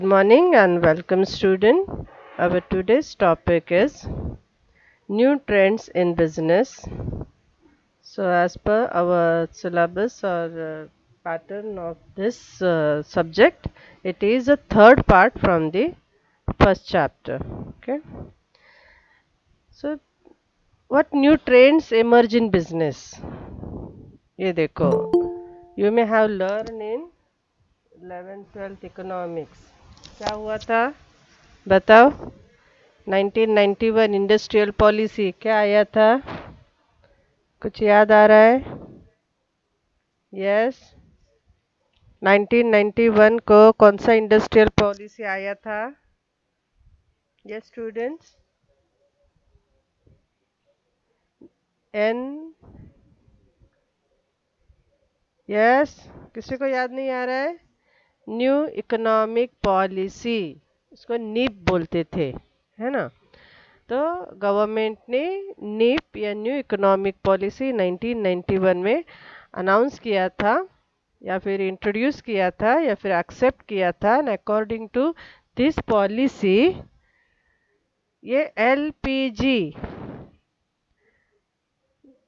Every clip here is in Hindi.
Good morning and welcome student. Our today's topic is new trends in business. So as per our syllabus or pattern of this subject, it is a third part from the first chapter. Okay. So what new trends emerge in business? ये देखो, you may have learned in 11th 12th economics. क्या हुआ था? बताओ. 1991 इंडस्ट्रियल पॉलिसी क्या आया था? कुछ याद आ रहा है? यस. 1991 को कौन सा इंडस्ट्रियल पॉलिसी आया था? Yes students. एन. यस. किसी को याद नहीं आ रहा है? न्यू इकोनॉमिक पॉलिसी, इसको नीप बोलते थे, है ना? तो गवर्नमेंट ने नीप या न्यू इकोनॉमिक पॉलिसी 1991 में अनाउंस किया था या फिर इंट्रोड्यूस किया था या फिर एक्सेप्ट किया था. And according to this policy ये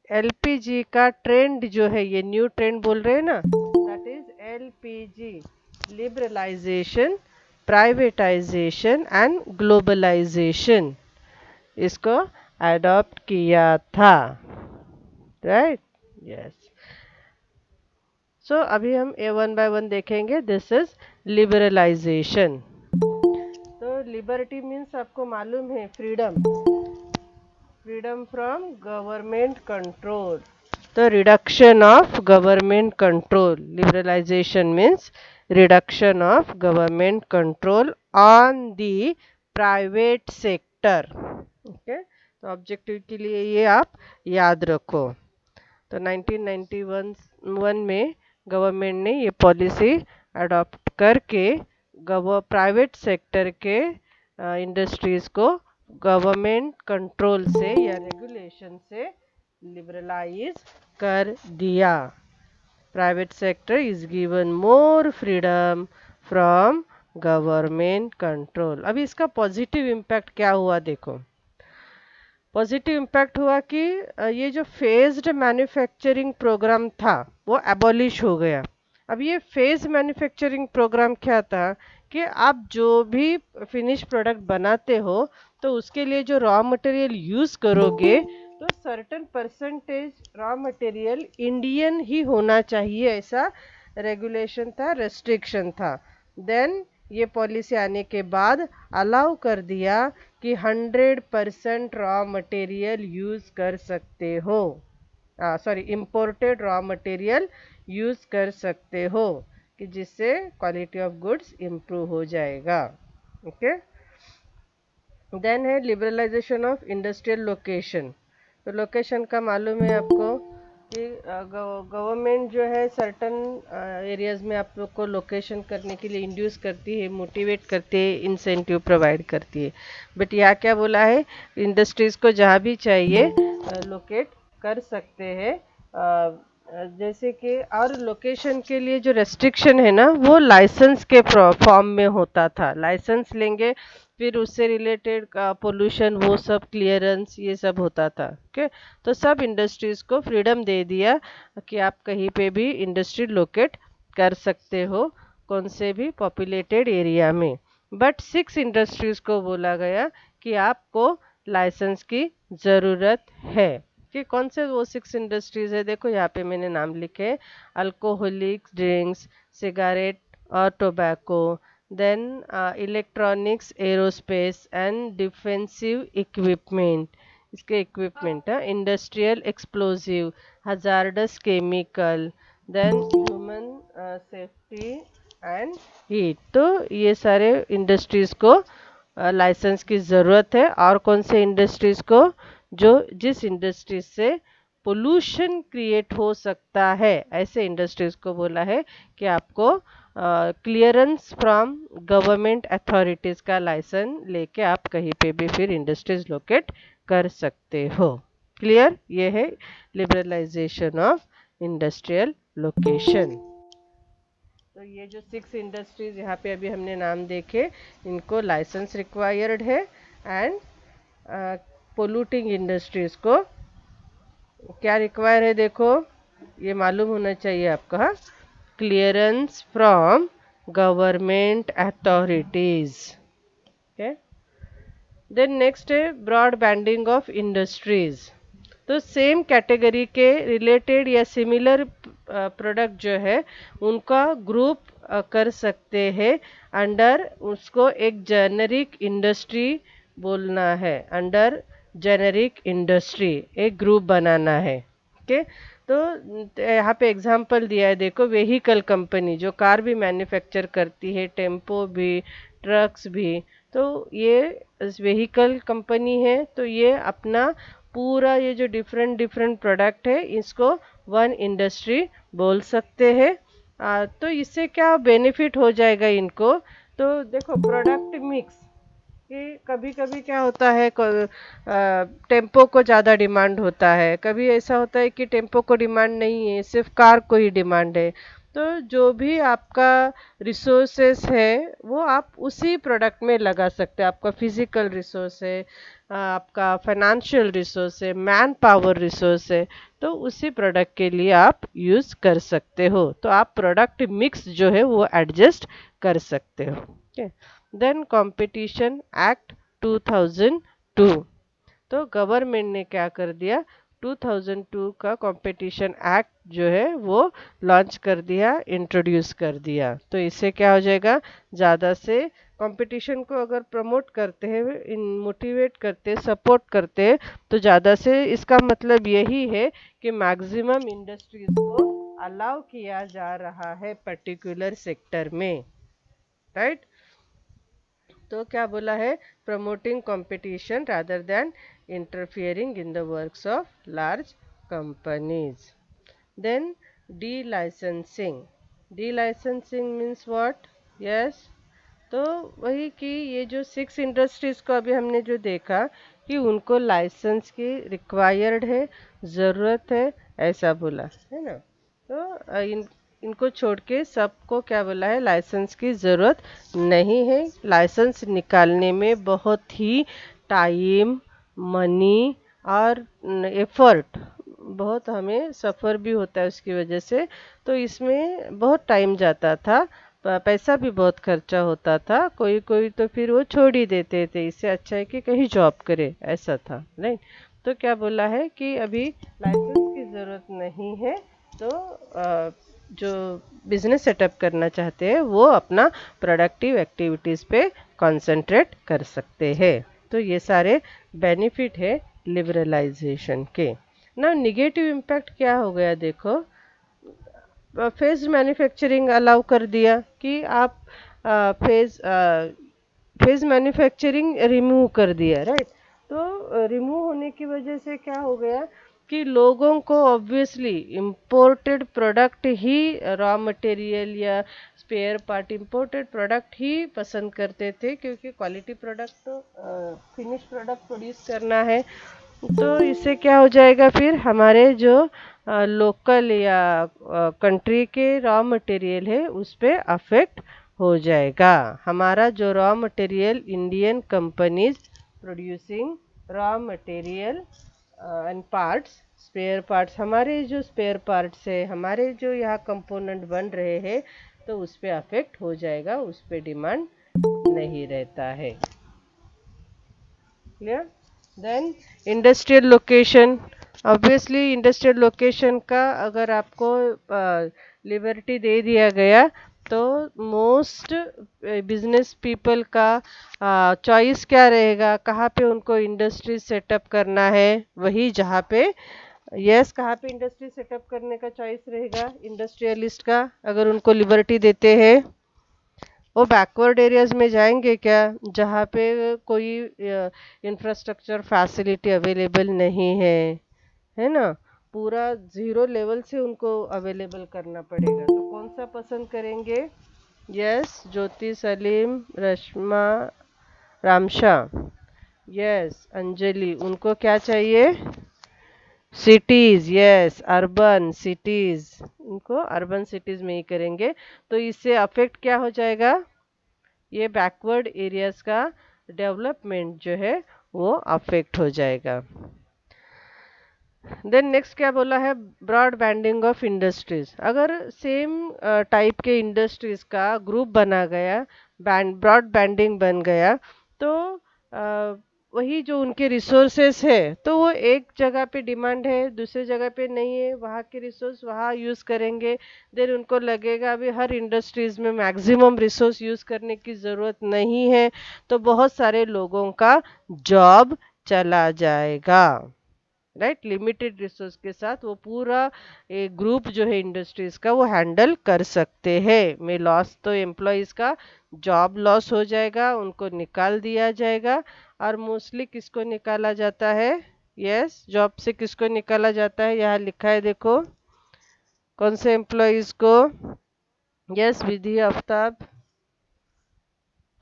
एलपीजी का ट्रेंड जो है, ये न्यू ट्रेंड बोल रहे हैं ना, that is LPG, liberalisation, privatisation and globalisation, इसको अडॉप्ट किया था. राइट. यस. सो अभी हम ए वन बाय वन देखेंगे. This is liberalisation. तो लिबर्टी मीन्स आपको मालूम है freedom, freedom from government control. तो reduction of government control. Liberalisation means reduction of government control on the private sector. Okay. तो ऑब्जेक्टिव के लिए ये आप याद रखो. तो 1991 में गवर्नमेंट ने ये पॉलिसी अडॉप्ट करके प्राइवेट सेक्टर के इंडस्ट्रीज को गवर्नमेंट कंट्रोल से या रेगुलेशन से लिबरलाइज कर दिया. Private sector is given more freedom from government control. अभी इसका पॉजिटिव इम्पैक्ट क्या हुआ देखो. पॉजिटिव इम्पैक्ट हुआ कि ये जो फेज्ड मैन्युफैक्चरिंग प्रोग्राम था वो एबॉलिश हो गया. अब ये फेज मैन्युफैक्चरिंग प्रोग्राम क्या था कि आप जो भी फिनिश प्रोडक्ट बनाते हो तो उसके लिए जो रॉ मटेरियल यूज़ करोगे तो certain percentage raw material Indian ही होना चाहिए, ऐसा रेगुलेशन था, रेस्ट्रिक्शन था. देन ये पॉलिसी आने के बाद अलाउ कर दिया कि 100% रॉ मटेरियल यूज़ कर सकते हो. Sorry, imported raw material use कर सकते हो कि जिससे क्वालिटी ऑफ गुड्स इम्प्रूव हो जाएगा. ओके. देन है लिबरलाइजेशन ऑफ इंडस्ट्रियल लोकेशन. तो लोकेशन का मालूम है आपको कि गवर्नमेंट जो है सर्टन एरियाज में आप लोग को लोकेशन करने के लिए इंड्यूस करती है, मोटिवेट करती है, इंसेंटिव प्रोवाइड करती है. बट यहाँ क्या बोला है, इंडस्ट्रीज को जहाँ भी चाहिए लोकेट कर सकते हैं. जैसे कि और लोकेशन के लिए जो रेस्ट्रिक्शन है ना वो लाइसेंस के फॉर्म में होता था. लाइसेंस लेंगे फिर उससे रिलेटेड पोल्यूशन वो सब क्लियरेंस ये सब होता था. ओके. तो सब इंडस्ट्रीज को फ्रीडम दे दिया कि आप कहीं पे भी इंडस्ट्री लोकेट कर सकते हो कौन से भी पॉपुलेटेड एरिया में. बट 6 इंडस्ट्रीज को बोला गया कि आपको लाइसेंस की ज़रूरत है. कि कौन से वो 6 इंडस्ट्रीज है देखो यहाँ पे मैंने नाम लिखे. अल्कोहलिक ड्रिंक्स, सिगारेट और tobacco, then electronics, aerospace and defensive equipment. इसके इक्विपमेंट है. Industrial explosive, hazardous chemical, then human safety and heat. तो ये सारे इंडस्ट्रीज को लाइसेंस की ज़रूरत है. और कौन से इंडस्ट्रीज को, जो जिस इंडस्ट्रीज से पोल्यूशन क्रिएट हो सकता है, ऐसे इंडस्ट्रीज को बोला है कि आपको क्लियरेंस फ्रॉम गवर्नमेंट अथॉरिटीज़ का लाइसेंस लेके आप कहीं पे भी फिर इंडस्ट्रीज लोकेट कर सकते हो. क्लियर. ये है लिबरलाइजेशन ऑफ इंडस्ट्रियल लोकेशन. तो ये जो 6 इंडस्ट्रीज यहाँ पे अभी हमने नाम देखे, इनको लाइसेंस रिक्वायर्ड है। एंड पोल्यूटिंग इंडस्ट्रीज को क्या रिक्वायर है, देखो ये मालूम होना चाहिए आपका, clearance from government authorities. Okay, then next है ब्रॉड बैंडिंग ऑफ इंडस्ट्रीज। तो सेम कैटेगरी के रिलेटेड या सिमिलर प्रोडक्ट जो है उनका ग्रुप कर सकते हैं अंडर, उसको एक जेनरिक इंडस्ट्री बोलना है। अंडर जेनरिक इंडस्ट्री एक ग्रुप बनाना है। ओके, तो यहाँ पे एग्जांपल दिया है, देखो व्हीकल कंपनी जो कार भी मैन्युफैक्चर करती है, टेम्पो भी, ट्रक्स भी। तो ये व्हीकल कंपनी है, तो ये अपना पूरा ये जो डिफरेंट डिफरेंट प्रोडक्ट है इसको वन इंडस्ट्री बोल सकते हैं। तो इससे क्या बेनिफिट हो जाएगा इनको, तो देखो प्रोडक्ट मिक्स, कि कभी कभी क्या होता है, टेम्पो को ज़्यादा डिमांड होता है, कभी ऐसा होता है कि टेम्पो को डिमांड नहीं है, सिर्फ कार को ही डिमांड है। तो जो भी आपका रिसोर्सेस है वो आप उसी प्रोडक्ट में लगा सकते हैं। आपका फिजिकल रिसोर्स है, आपका फाइनेंशियल रिसोर्स है, मैन पावर रिसोर्स है, तो उसी प्रोडक्ट के लिए आप यूज़ कर सकते हो। तो आप प्रोडक्ट मिक्स जो है वो एडजस्ट कर सकते हो। Okay, then competition act 2002। तो गवर्नमेंट ने क्या कर दिया, 2002 का कंपटीशन एक्ट जो है वो लॉन्च कर दिया, इंट्रोड्यूस कर दिया। तो इससे क्या हो जाएगा, ज़्यादा से कंपटीशन को अगर प्रमोट करते हैं, इन मोटिवेट करते हैं, सपोर्ट करते हैं, तो ज़्यादा से इसका मतलब यही है कि मैक्सिमम इंडस्ट्रीज को अलाउ किया जा रहा है पर्टिकुलर सेक्टर में, राइट। तो क्या बोला है, promoting competition rather than interfering in the works of large companies. Then delicensing. Delicensing means what, yes, तो वही कि ये जो 6 इंडस्ट्रीज को अभी हमने जो देखा कि उनको लाइसेंस की रिक्वायर्ड है, ज़रूरत है, ऐसा बोला है ना। तो इनको छोड़ के सबको क्या बोला है, लाइसेंस की ज़रूरत नहीं है। लाइसेंस निकालने में बहुत ही टाइम, मनी और एफर्ट, बहुत हमें सफ़र भी होता है उसकी वजह से। तो इसमें बहुत टाइम जाता था, पैसा भी बहुत खर्चा होता था, कोई कोई तो फिर वो छोड़ ही देते थे, इससे अच्छा है कि कहीं जॉब करे, ऐसा था नहीं। तो क्या बोला है कि अभी लाइसेंस की ज़रूरत नहीं है। तो जो बिजनेस सेटअप करना चाहते हैं वो अपना प्रोडक्टिव एक्टिविटीज़ पे कंसंट्रेट कर सकते हैं। तो ये सारे बेनिफिट है लिबरलाइजेशन के। ना निगेटिव इम्पैक्ट क्या हो गया, देखो फेज मैन्युफैक्चरिंग अलाउ कर दिया कि आप फेज फेज मैन्युफैक्चरिंग रिमूव कर दिया, राइट। तो रिमूव होने की वजह से क्या हो गया कि लोगों को ऑब्वियसली इम्पोर्टेड प्रोडक्ट ही, रॉ मटेरियल या स्पेयर पार्ट इम्पोर्टेड प्रोडक्ट ही पसंद करते थे, क्योंकि क्वालिटी प्रोडक्ट तो फिनिश प्रोडक्ट प्रोड्यूस करना है। तो इससे क्या हो जाएगा, फिर हमारे जो लोकल या कंट्री के रॉ मटेरियल है उस पे अफेक्ट हो जाएगा। हमारा जो raw material, Indian companies producing raw material and parts, spare parts, हमारे जो स्पेयर पार्ट्स है, हमारे जो यहाँ कंपोनेंट बन रहे हैं, तो उस पे अफेक्ट हो जाएगा, उस पे डिमांड नहीं रहता है। Clear. Then industrial location. Obviously industrial location का अगर आपको लिबर्टी दे दिया गया, तो मोस्ट बिजनेस पीपल का चॉइस क्या रहेगा, कहाँ पे उनको इंडस्ट्री सेटअप करना है, वही जहाँ पे, यस, कहाँ पे इंडस्ट्री सेटअप करने का चॉइस रहेगा इंडस्ट्रियलिस्ट का, अगर उनको लिबर्टी देते हैं। वो बैकवर्ड एरियाज में जाएंगे क्या, जहाँ पे कोई इंफ्रास्ट्रक्चर फैसिलिटी अवेलेबल नहीं है ना, पूरा ज़ीरो लेवल से उनको अवेलेबल करना पड़ेगा, तो कौन सा पसंद करेंगे, यस, ज्योति, सलीम, रश्मा, रामशा, यस, अंजलि, उनको क्या चाहिए, सिटीज, यस, अर्बन सिटीज, इनको अर्बन सिटीज में ही करेंगे। तो इससे अफेक्ट क्या हो जाएगा, ये बैकवर्ड एरियाज का डेवलपमेंट जो है वो अफेक्ट हो जाएगा। देन नेक्स्ट क्या बोला है, ब्रॉड बैंडिंग ऑफ इंडस्ट्रीज। अगर सेम टाइप के इंडस्ट्रीज का ग्रुप बना गया, ब्रॉड बैंडिंग बन गया, तो वही जो उनके रिसोर्सेस है, तो वो एक जगह पे डिमांड है, दूसरी जगह पे नहीं है, वहाँ के रिसोर्स वहाँ यूज़ करेंगे। देन उनको लगेगा अभी हर इंडस्ट्रीज में मैक्सिमम रिसोर्स यूज़ करने की ज़रूरत नहीं है, तो बहुत सारे लोगों का जॉब चला जाएगा। राइट, लिमिटेड रिसोर्स के साथ वो पूरा एक ग्रुप जो है इंडस्ट्रीज का वो हैंडल कर सकते हैं। में लॉस तो एम्प्लॉयज का जॉब लॉस हो जाएगा, उनको निकाल दिया जाएगा। और मोस्टली किसको निकाला जाता है, यस, जॉब से किसको निकाला जाता है, यहाँ लिखा है देखो, कौन से एम्प्लॉयज को, यस विधि आफ्ताब,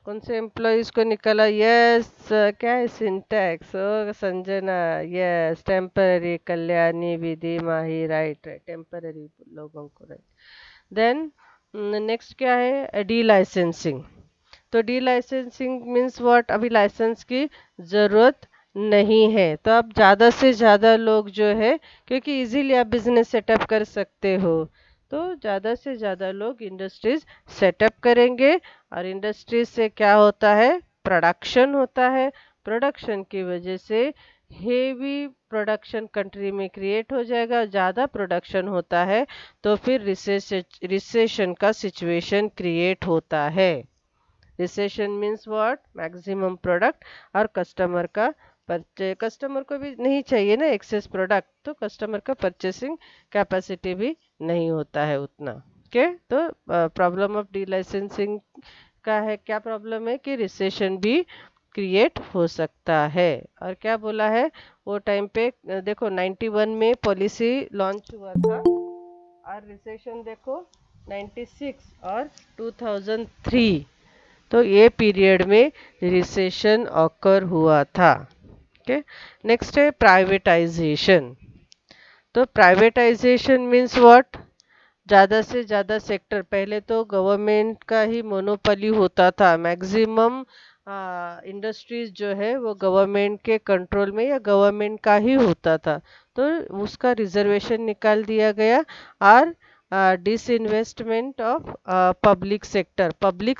कौन से एम्प्लॉयज को निकाला, यस, क्या है सिंटैक्स, ओ संजना, यस, टेम्पररी, कल्याणी, विधि, माही, राइट राइट, टेम्पररी लोगों को, राइट। देन नेक्स्ट क्या है, डी लाइसेंसिंग। तो डी लाइसेंसिंग मीन्स व्हाट, अभी लाइसेंस की ज़रूरत नहीं है, तो अब ज़्यादा से ज़्यादा लोग जो है, क्योंकि इजीली आप बिजनेस सेटअप कर सकते हो, तो ज़्यादा से ज़्यादा लोग इंडस्ट्रीज सेटअप करेंगे। और इंडस्ट्रीज से क्या होता है, प्रोडक्शन होता है। प्रोडक्शन की वजह से हेवी प्रोडक्शन कंट्री में क्रिएट हो जाएगा, ज़्यादा प्रोडक्शन होता है तो फिर रिसेशन का सिचुएशन क्रिएट होता है। Recession means what, maximum product, और कस्टमर का कस्टमर को भी नहीं चाहिए ना एक्सेस प्रोडक्ट, तो कस्टमर का परचेसिंग कैपेसिटी भी नहीं होता है उतना। ओके, तो प्रॉब्लम ऑफ डी लाइसेंसिंग का है, क्या प्रॉब्लम है कि रिसेशन भी क्रिएट हो सकता है। और क्या बोला है, वो टाइम पे देखो 91 में पॉलिसी लॉन्च हुआ था, और रिसेशन देखो 96 और 2003, तो ये पीरियड में रिसेशन ऑकर हुआ था। ओके, नेक्स्ट है प्राइवेटाइजेशन। तो प्राइवेटाइजेशन मीन्स व्हाट, ज़्यादा से ज़्यादा सेक्टर, पहले तो गवर्नमेंट का ही मोनोपोली होता था, मैक्सिमम इंडस्ट्रीज जो है वो गवर्नमेंट के कंट्रोल में या गवर्नमेंट का ही होता था, तो उसका रिजर्वेशन निकाल दिया गया। और डिसइन्वेस्टमेंट ऑफ पब्लिक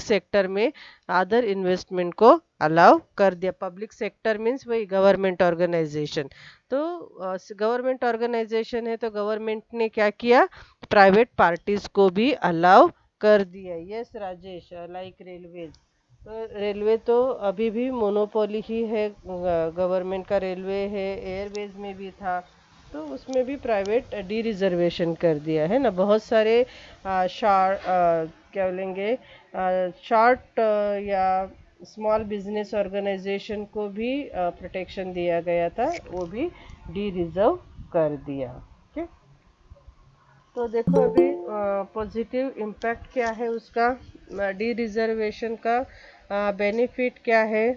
सेक्टर में अदर इन्वेस्टमेंट को अलाउ कर दिया। पब्लिक सेक्टर मीन्स वही गवर्नमेंट ऑर्गेनाइजेशन, तो गवर्नमेंट ऑर्गेनाइजेशन है तो गवर्नमेंट ने क्या किया, प्राइवेट पार्टीज को भी अलाउ कर दिया। यस राजेश, लाइक रेलवेज, तो रेलवे तो अभी भी मोनोपोली ही है, गवर्नमेंट का रेलवे है, एयरवेज में भी था, तो उसमें भी प्राइवेट डी रिजर्वेशन कर दिया है ना। बहुत सारे क्या बोलेंगे, शॉर्ट या स्मॉल बिजनेस ऑर्गेनाइजेशन को भी प्रोटेक्शन दिया गया था, वो भी डी रिजर्व कर दिया। ओके, तो देखो अभी पॉजिटिव इम्पैक्ट क्या है उसका, डी रिजर्वेशन का बेनिफिट क्या है,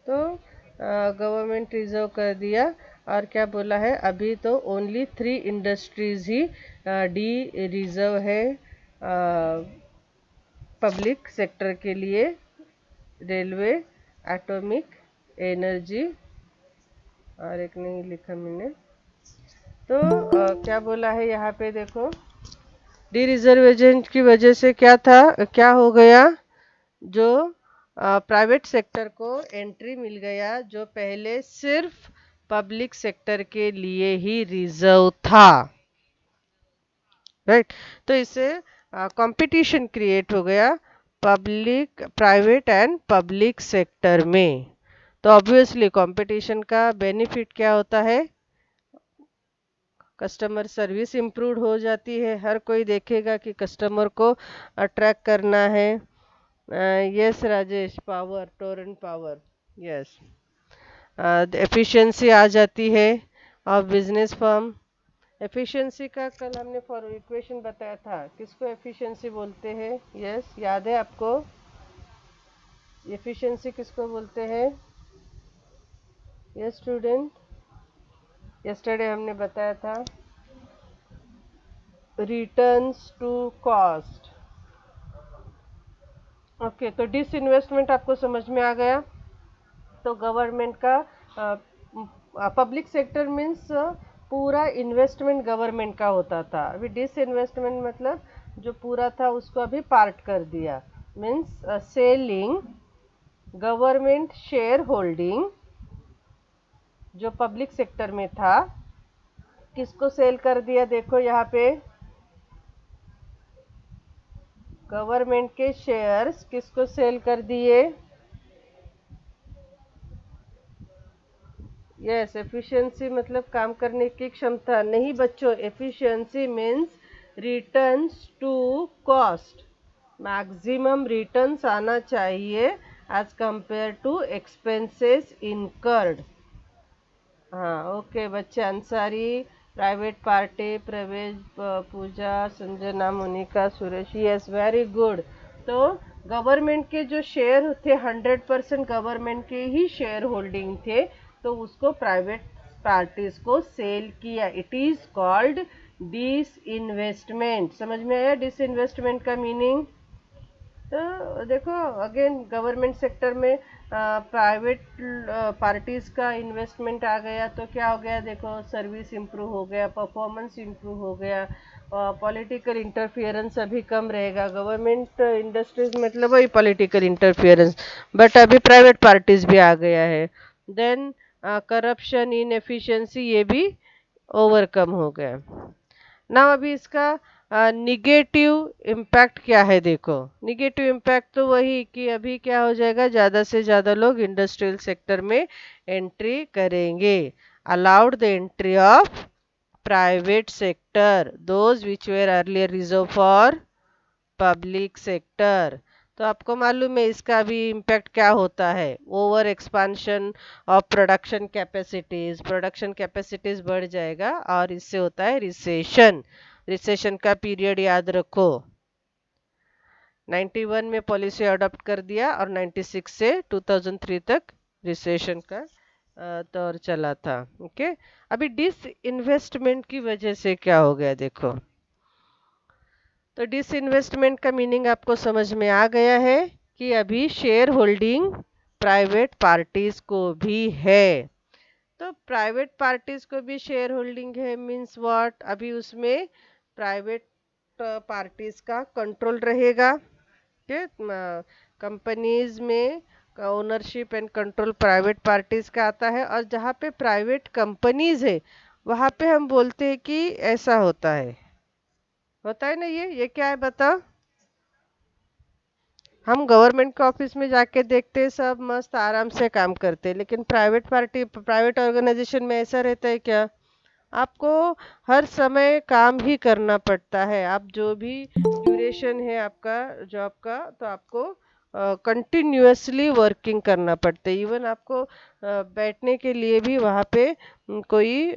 तो गवर्नमेंट रिजर्व कर दिया। और क्या बोला है, अभी तो ओनली 3 इंडस्ट्रीज ही डी रिजर्व है पब्लिक सेक्टर के लिए, रेलवे, एटॉमिक एनर्जी, और एक नहीं लिखा मैंने, तो क्या बोला है यहाँ पे देखो, डी रिजर्वेशन की वजह से क्या था, क्या हो गया, जो प्राइवेट सेक्टर को एंट्री मिल गया, जो पहले सिर्फ पब्लिक सेक्टर के लिए ही रिजर्व था। राइट, तो इससे कंपटीशन क्रिएट हो गया public, private and public sector में। तो ऑब्वियसली कंपटीशन का बेनिफिट क्या होता है, कस्टमर सर्विस इम्प्रूव हो जाती है, हर कोई देखेगा कि कस्टमर को अट्रैक्ट करना है। Yes Rajesh, power, Torrent power, yes, efficiency आ जाती है ऑफ बिजनेस फर्म। एफिशिएंसी का कल हमने फॉर इक्वेशन बताया था, किसको एफिशिएंसी बोलते हैं, यस, याद है आपको, एफिशिएंसी किसको बोलते हैं, यस स्टूडेंट, यस्टरडे हमने बताया था रिटर्न्स टू कॉस्ट। ओके, तो डिसइन्वेस्टमेंट आपको समझ में आ गया। तो गवर्नमेंट का पब्लिक सेक्टर मीन्स पूरा इन्वेस्टमेंट गवर्नमेंट का होता था। अभी डिसइन्वेस्टमेंट मतलब जो पूरा था उसको अभी पार्ट कर दिया। Means selling government share holding जो पब्लिक सेक्टर में था, किसको सेल कर दिया? देखो यहाँ पे गवर्नमेंट के शेयर्स किसको सेल कर दिए? यस, एफिशिएंसी मतलब काम करने की क्षमता नहीं बच्चों। Efficiency means returns to cost. Maximum returns आना चाहिए as compare to expenses incurred. हाँ, ओके बच्चे। Ansari, private party, Pravesh, Puja, Sanjana, Monika, Suresh. Yes, very good. तो गवर्नमेंट के जो शेयर थे 100% गवर्नमेंट के ही शेयर होल्डिंग थे, तो उसको प्राइवेट पार्टीज को सेल किया। It is called disinvestment. समझ में आया डिस इन्वेस्टमेंट का मीनिंग? तो देखो अगेन गवर्नमेंट सेक्टर में प्राइवेट पार्टीज का इन्वेस्टमेंट आ गया तो क्या हो गया? देखो सर्विस इम्प्रूव हो गया, परफॉर्मेंस इम्प्रूव हो गया, पॉलिटिकल इंटरफियरेंस अभी कम रहेगा। गवर्नमेंट इंडस्ट्रीज मतलब वही पॉलिटिकल इंटरफियरेंस, बट अभी प्राइवेट पार्टीज भी आ गया है। देन करप्शन, इनएफिशिएंसी ये भी ओवरकम हो गया ना। अभी इसका निगेटिव इम्पैक्ट क्या है? देखो निगेटिव इम्पैक्ट तो वही कि अभी क्या हो जाएगा, ज़्यादा से ज़्यादा लोग इंडस्ट्रियल सेक्टर में एंट्री करेंगे। Allowed the entry of private sector those which where earlier reserve for public sector. तो आपको मालूम है इसका भी इम्पैक्ट क्या होता है? Over expansion of production capacities बढ़ जाएगा और इससे होता है रिसेशन। रिसेशन का पीरियड याद रखो। 91 में पॉलिसी अडॉप्ट कर दिया और 96 से 2003 तक रिसेशन का दौर चला था। ओके, अभी डिस इन्वेस्टमेंट की वजह से क्या हो गया देखो। तो डिसइन्वेस्टमेंट का मीनिंग आपको समझ में आ गया है कि अभी शेयर होल्डिंग प्राइवेट पार्टीज को भी है। तो प्राइवेट पार्टीज को भी शेयर होल्डिंग है मीन्स व्हाट? अभी उसमें प्राइवेट पार्टीज का कंट्रोल रहेगा। कंपनीज में ownership and control private parties का आता है, और जहाँ पे प्राइवेट कंपनीज है वहाँ पे हम बोलते हैं कि ऐसा होता है ना। ये क्या है बताओ? हम गवर्नमेंट के ऑफिस में जाके देखते हैं सब मस्त आराम से काम करते हैं, लेकिन प्राइवेट ऑर्गेनाइजेशन में ऐसा रहता है क्या? आपको हर समय काम ही करना पड़ता है। आप जो भी ड्यूरेशन है आपका जॉब का, तो आपको कंटिन्यूअसली वर्किंग करना पड़ता है। इवन आपको बैठने के लिए भी वहाँ पे कोई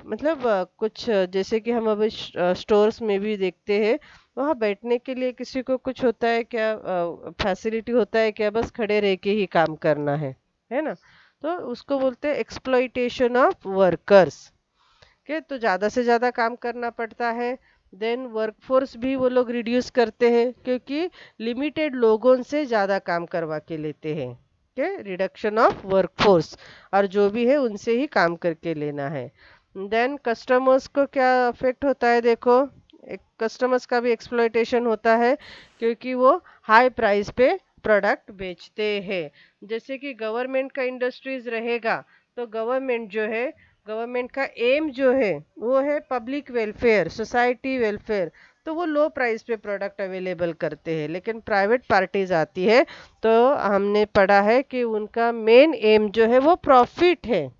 मतलब कुछ जैसे कि हम अभी स्टोर्स में भी देखते हैं, वहाँ बैठने के लिए किसी को कुछ होता है क्या? फैसिलिटी होता है क्या? बस खड़े रह के ही काम करना है ना। तो उसको बोलते हैं एक्सप्लॉइटेशन ऑफ वर्कर्स के। तो ज़्यादा से ज़्यादा काम करना पड़ता है। देन वर्कफोर्स भी वो लोग रिड्यूस करते हैं क्योंकि लिमिटेड लोगों से ज़्यादा काम करवा के लेते हैं। के रिडक्शन ऑफ वर्कफोर्स, और जो भी है उनसे ही काम करके लेना है। देन कस्टमर्स को क्या अफेक्ट होता है? देखो कस्टमर्स का भी एक्सप्लॉइटेशन होता है क्योंकि वो हाई प्राइस पे प्रोडक्ट बेचते हैं। जैसे कि गवर्नमेंट का इंडस्ट्रीज रहेगा तो गवर्नमेंट का एम जो है वो है पब्लिक वेलफेयर, सोसाइटी वेलफेयर। तो वो लो प्राइस पे प्रोडक्ट अवेलेबल करते हैं। लेकिन प्राइवेट पार्टीज आती है तो हमने पढ़ा है कि उनका मेन एम जो है वो प्रॉफिट है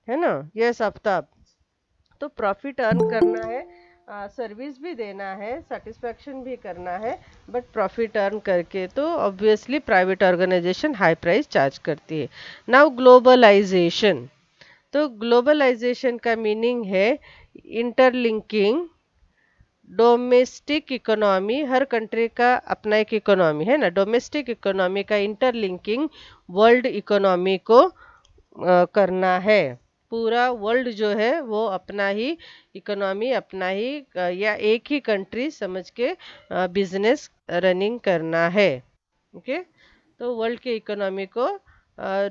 ना। यस आफ्ताब। तो प्रॉफिट अर्न करना है, सर्विस भी देना है, सेटिस्फैक्शन भी करना है, बट प्रॉफिट अर्न करके तो obviously private organisation high price charge करती है। Now globalisation. तो ग्लोबलाइजेशन का मीनिंग है इंटरलिंकिंग डोमेस्टिक इकोनॉमी। हर कंट्री का अपना एक इकोनॉमी है ना। डोमेस्टिक इकोनॉमी का इंटरलिंकिंग वर्ल्ड इकोनॉमी को करना है। पूरा वर्ल्ड जो है वो अपना ही इकोनॉमी, अपना ही या एक ही कंट्री समझ के बिजनेस रनिंग करना है। ओके, तो वर्ल्ड के इकोनॉमी को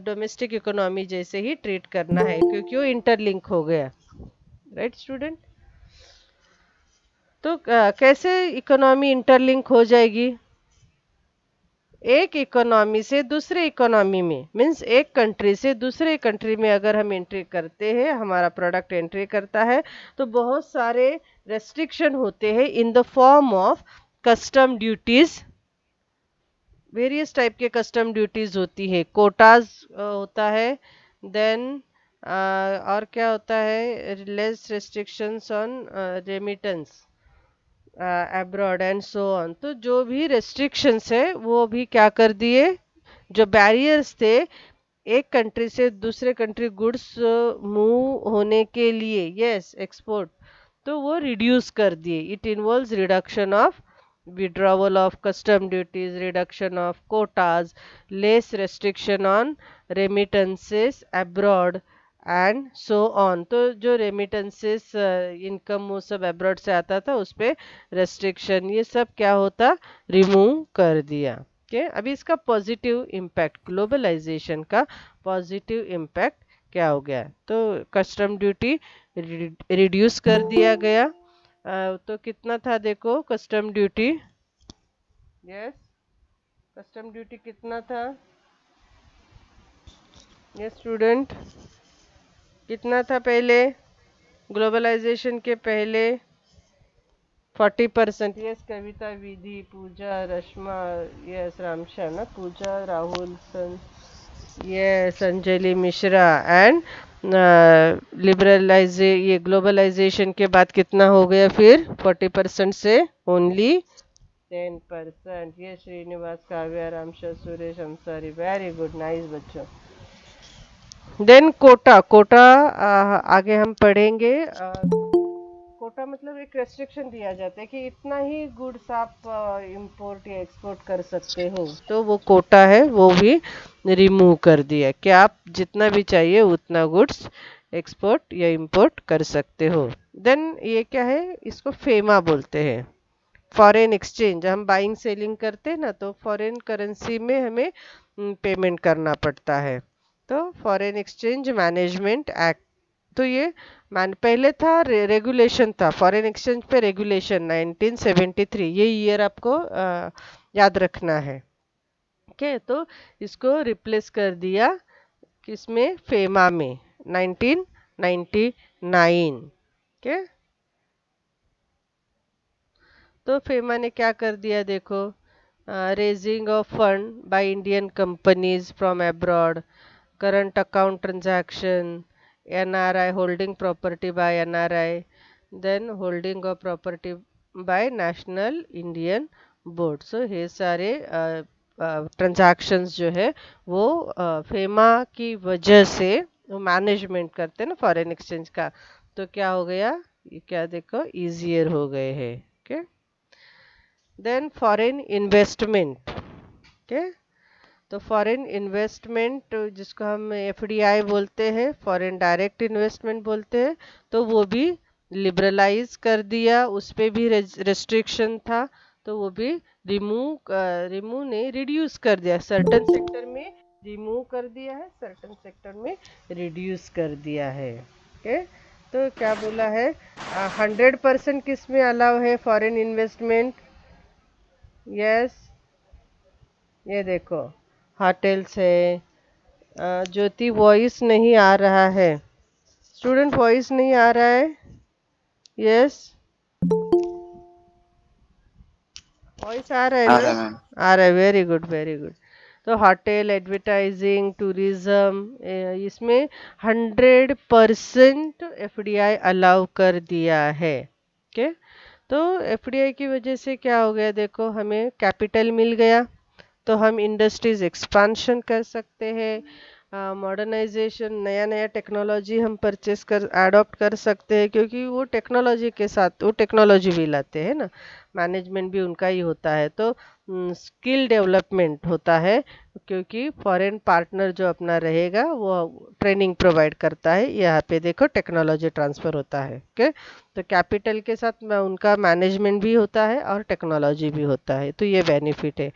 डोमेस्टिक इकोनॉमी जैसे ही ट्रीट करना है, क्योंकि वो इंटरलिंक हो गया। Right student? तो कैसे इकोनॉमी इंटरलिंक हो जाएगी? एक इकोनॉमी से दूसरे इकोनॉमी में, मीन्स एक कंट्री से दूसरे कंट्री में अगर हम एंट्री करते हैं, हमारा प्रोडक्ट एंट्री करता है, तो बहुत सारे रेस्ट्रिक्शन होते हैं in the form of custom duties. Various type के कस्टम ड्यूटीज होती है, कोटाज होता है, देन और क्या होता है, less restrictions on remittance abroad and so on. तो जो भी रेस्ट्रिक्शंस है वो भी क्या कर दिए, जो बैरियर्स थे एक कंट्री से दूसरे कंट्री गुड्स मूव होने के लिए, यस एक्सपोर्ट, तो वो रिड्यूस कर दिए। It involves reduction of withdrawal of custom duties, reduction of quotas, less restriction on remittances abroad and so on. तो जो रेमिटेंसेस इनकम वो सब अब्रॉड से आता था उस पे रेस्ट्रिक्शन, ये सब क्या होता, रिमूव कर दिया। ओके, अभी इसका पॉजिटिव इम्पैक्ट, ग्लोबलाइजेशन का पॉजिटिव इम्पैक्ट क्या हो गया, तो कस्टम ड्यूटी रिड्यूस कर दिया गया। तो कितना था देखो custom duty, yes custom duty कितना था, यस स्टूडेंट, कितना था पहले, ग्लोबलाइजेशन के पहले 40%। यस कविता, विधि, पूजा, रश्मा, यस रामशा ना, पूजा, राहुल, यस अंजलि मिश्रा एंड लिबरलाइजे, ये ग्लोबलाइजेशन के बाद कितना हो गया फिर, 40% से ओनली 10%। ये Srinivas, Kavya, Ramsha, Suresh, Ansari, very good, nice बच्चों। देन कोटा, कोटा आगे हम पढ़ेंगे। कोटा मतलब एक रेस्ट्रिक्शन दिया जाता है कि इतना ही गुड्स आप इंपोर्ट या एक्सपोर्ट कर सकते हो, तो वो कोटा है वो भी रिमूव कर दिया कि आप जितना भी चाहिए उतना गुड्स एक्सपोर्ट या इंपोर्ट कर सकते हो। देन ये क्या है, इसको फेमा बोलते हैं, फॉरेन एक्सचेंज। हम बाइंग सेलिंग करते हैं ना, तो फॉरेन करेंसी में हमें पेमेंट करना पड़ता है, तो फॉरेन एक्सचेंज मैनेजमेंट एक्ट। तो ये पहले था रेगुलेशन था, फॉरेन एक्सचेंज पे रेगुलेशन 1973, ये ईयर आपको याद रखना है। ओके, तो इसको रिप्लेस कर दिया किसमें, फेमा में 1999। ओके, तो फेमा ने क्या कर दिया देखो, raising of fund by Indian companies from abroad, current account transaction, NRI, holding property by NRI, then holding of property by National Indian Board। so ये सारे ट्रांजैक्शंस जो है वो फेमा की वजह से वो मैनेजमेंट करते हैं ना फॉरेन एक्सचेंज का, तो क्या हो गया, ये क्या देखो इजियर हो गए हैं। Okay, then foreign investment. Okay, तो फॉरेन इन्वेस्टमेंट जिसको हम एफडीआई बोलते हैं, फॉरेन डायरेक्ट इन्वेस्टमेंट बोलते हैं, तो वो भी लिबरलाइज कर दिया, उस पे भी रेस्ट्रिक्शन था, तो वो भी रिमूव नहीं रिड्यूस कर दिया, सर्टन सेक्टर में रिमूव कर दिया है, सर्टन सेक्टर में रिड्यूस कर दिया है। ओके, तो क्या बोला है, 100% किस में अलाउ है फॉरेन इन्वेस्टमेंट, यस ये देखो होटल्स है। ज्योति वॉइस नहीं आ रहा है, स्टूडेंट वॉइस नहीं आ रहा है, यस वॉइस आ रहा है आ ना, रहा है मैम। आ रहा है, वेरी गुड वेरी गुड। तो होटल, एडवर्टाइजिंग, टूरिज्म, इसमें 100% एफडीआई अलाउ कर दिया है। ओके, तो एफडीआई की वजह से क्या हो गया देखो, हमें कैपिटल मिल गया, तो हम इंडस्ट्रीज एक्सपांशन कर सकते हैं, मॉडर्नाइजेशन, नया नया टेक्नोलॉजी हम परचेस कर अडॉप्ट कर सकते हैं, क्योंकि वो टेक्नोलॉजी के साथ वो टेक्नोलॉजी भी लाते हैं ना, मैनेजमेंट भी उनका ही होता है। तो स्किल डेवलपमेंट होता है, क्योंकि फॉरेन पार्टनर जो अपना रहेगा वो ट्रेनिंग प्रोवाइड करता है। यहाँ पे देखो टेक्नोलॉजी ट्रांसफ़र होता है। ओके, तो कैपिटल के साथ में उनका मैनेजमेंट भी होता है और टेक्नोलॉजी भी होता है, तो ये बेनिफिट है।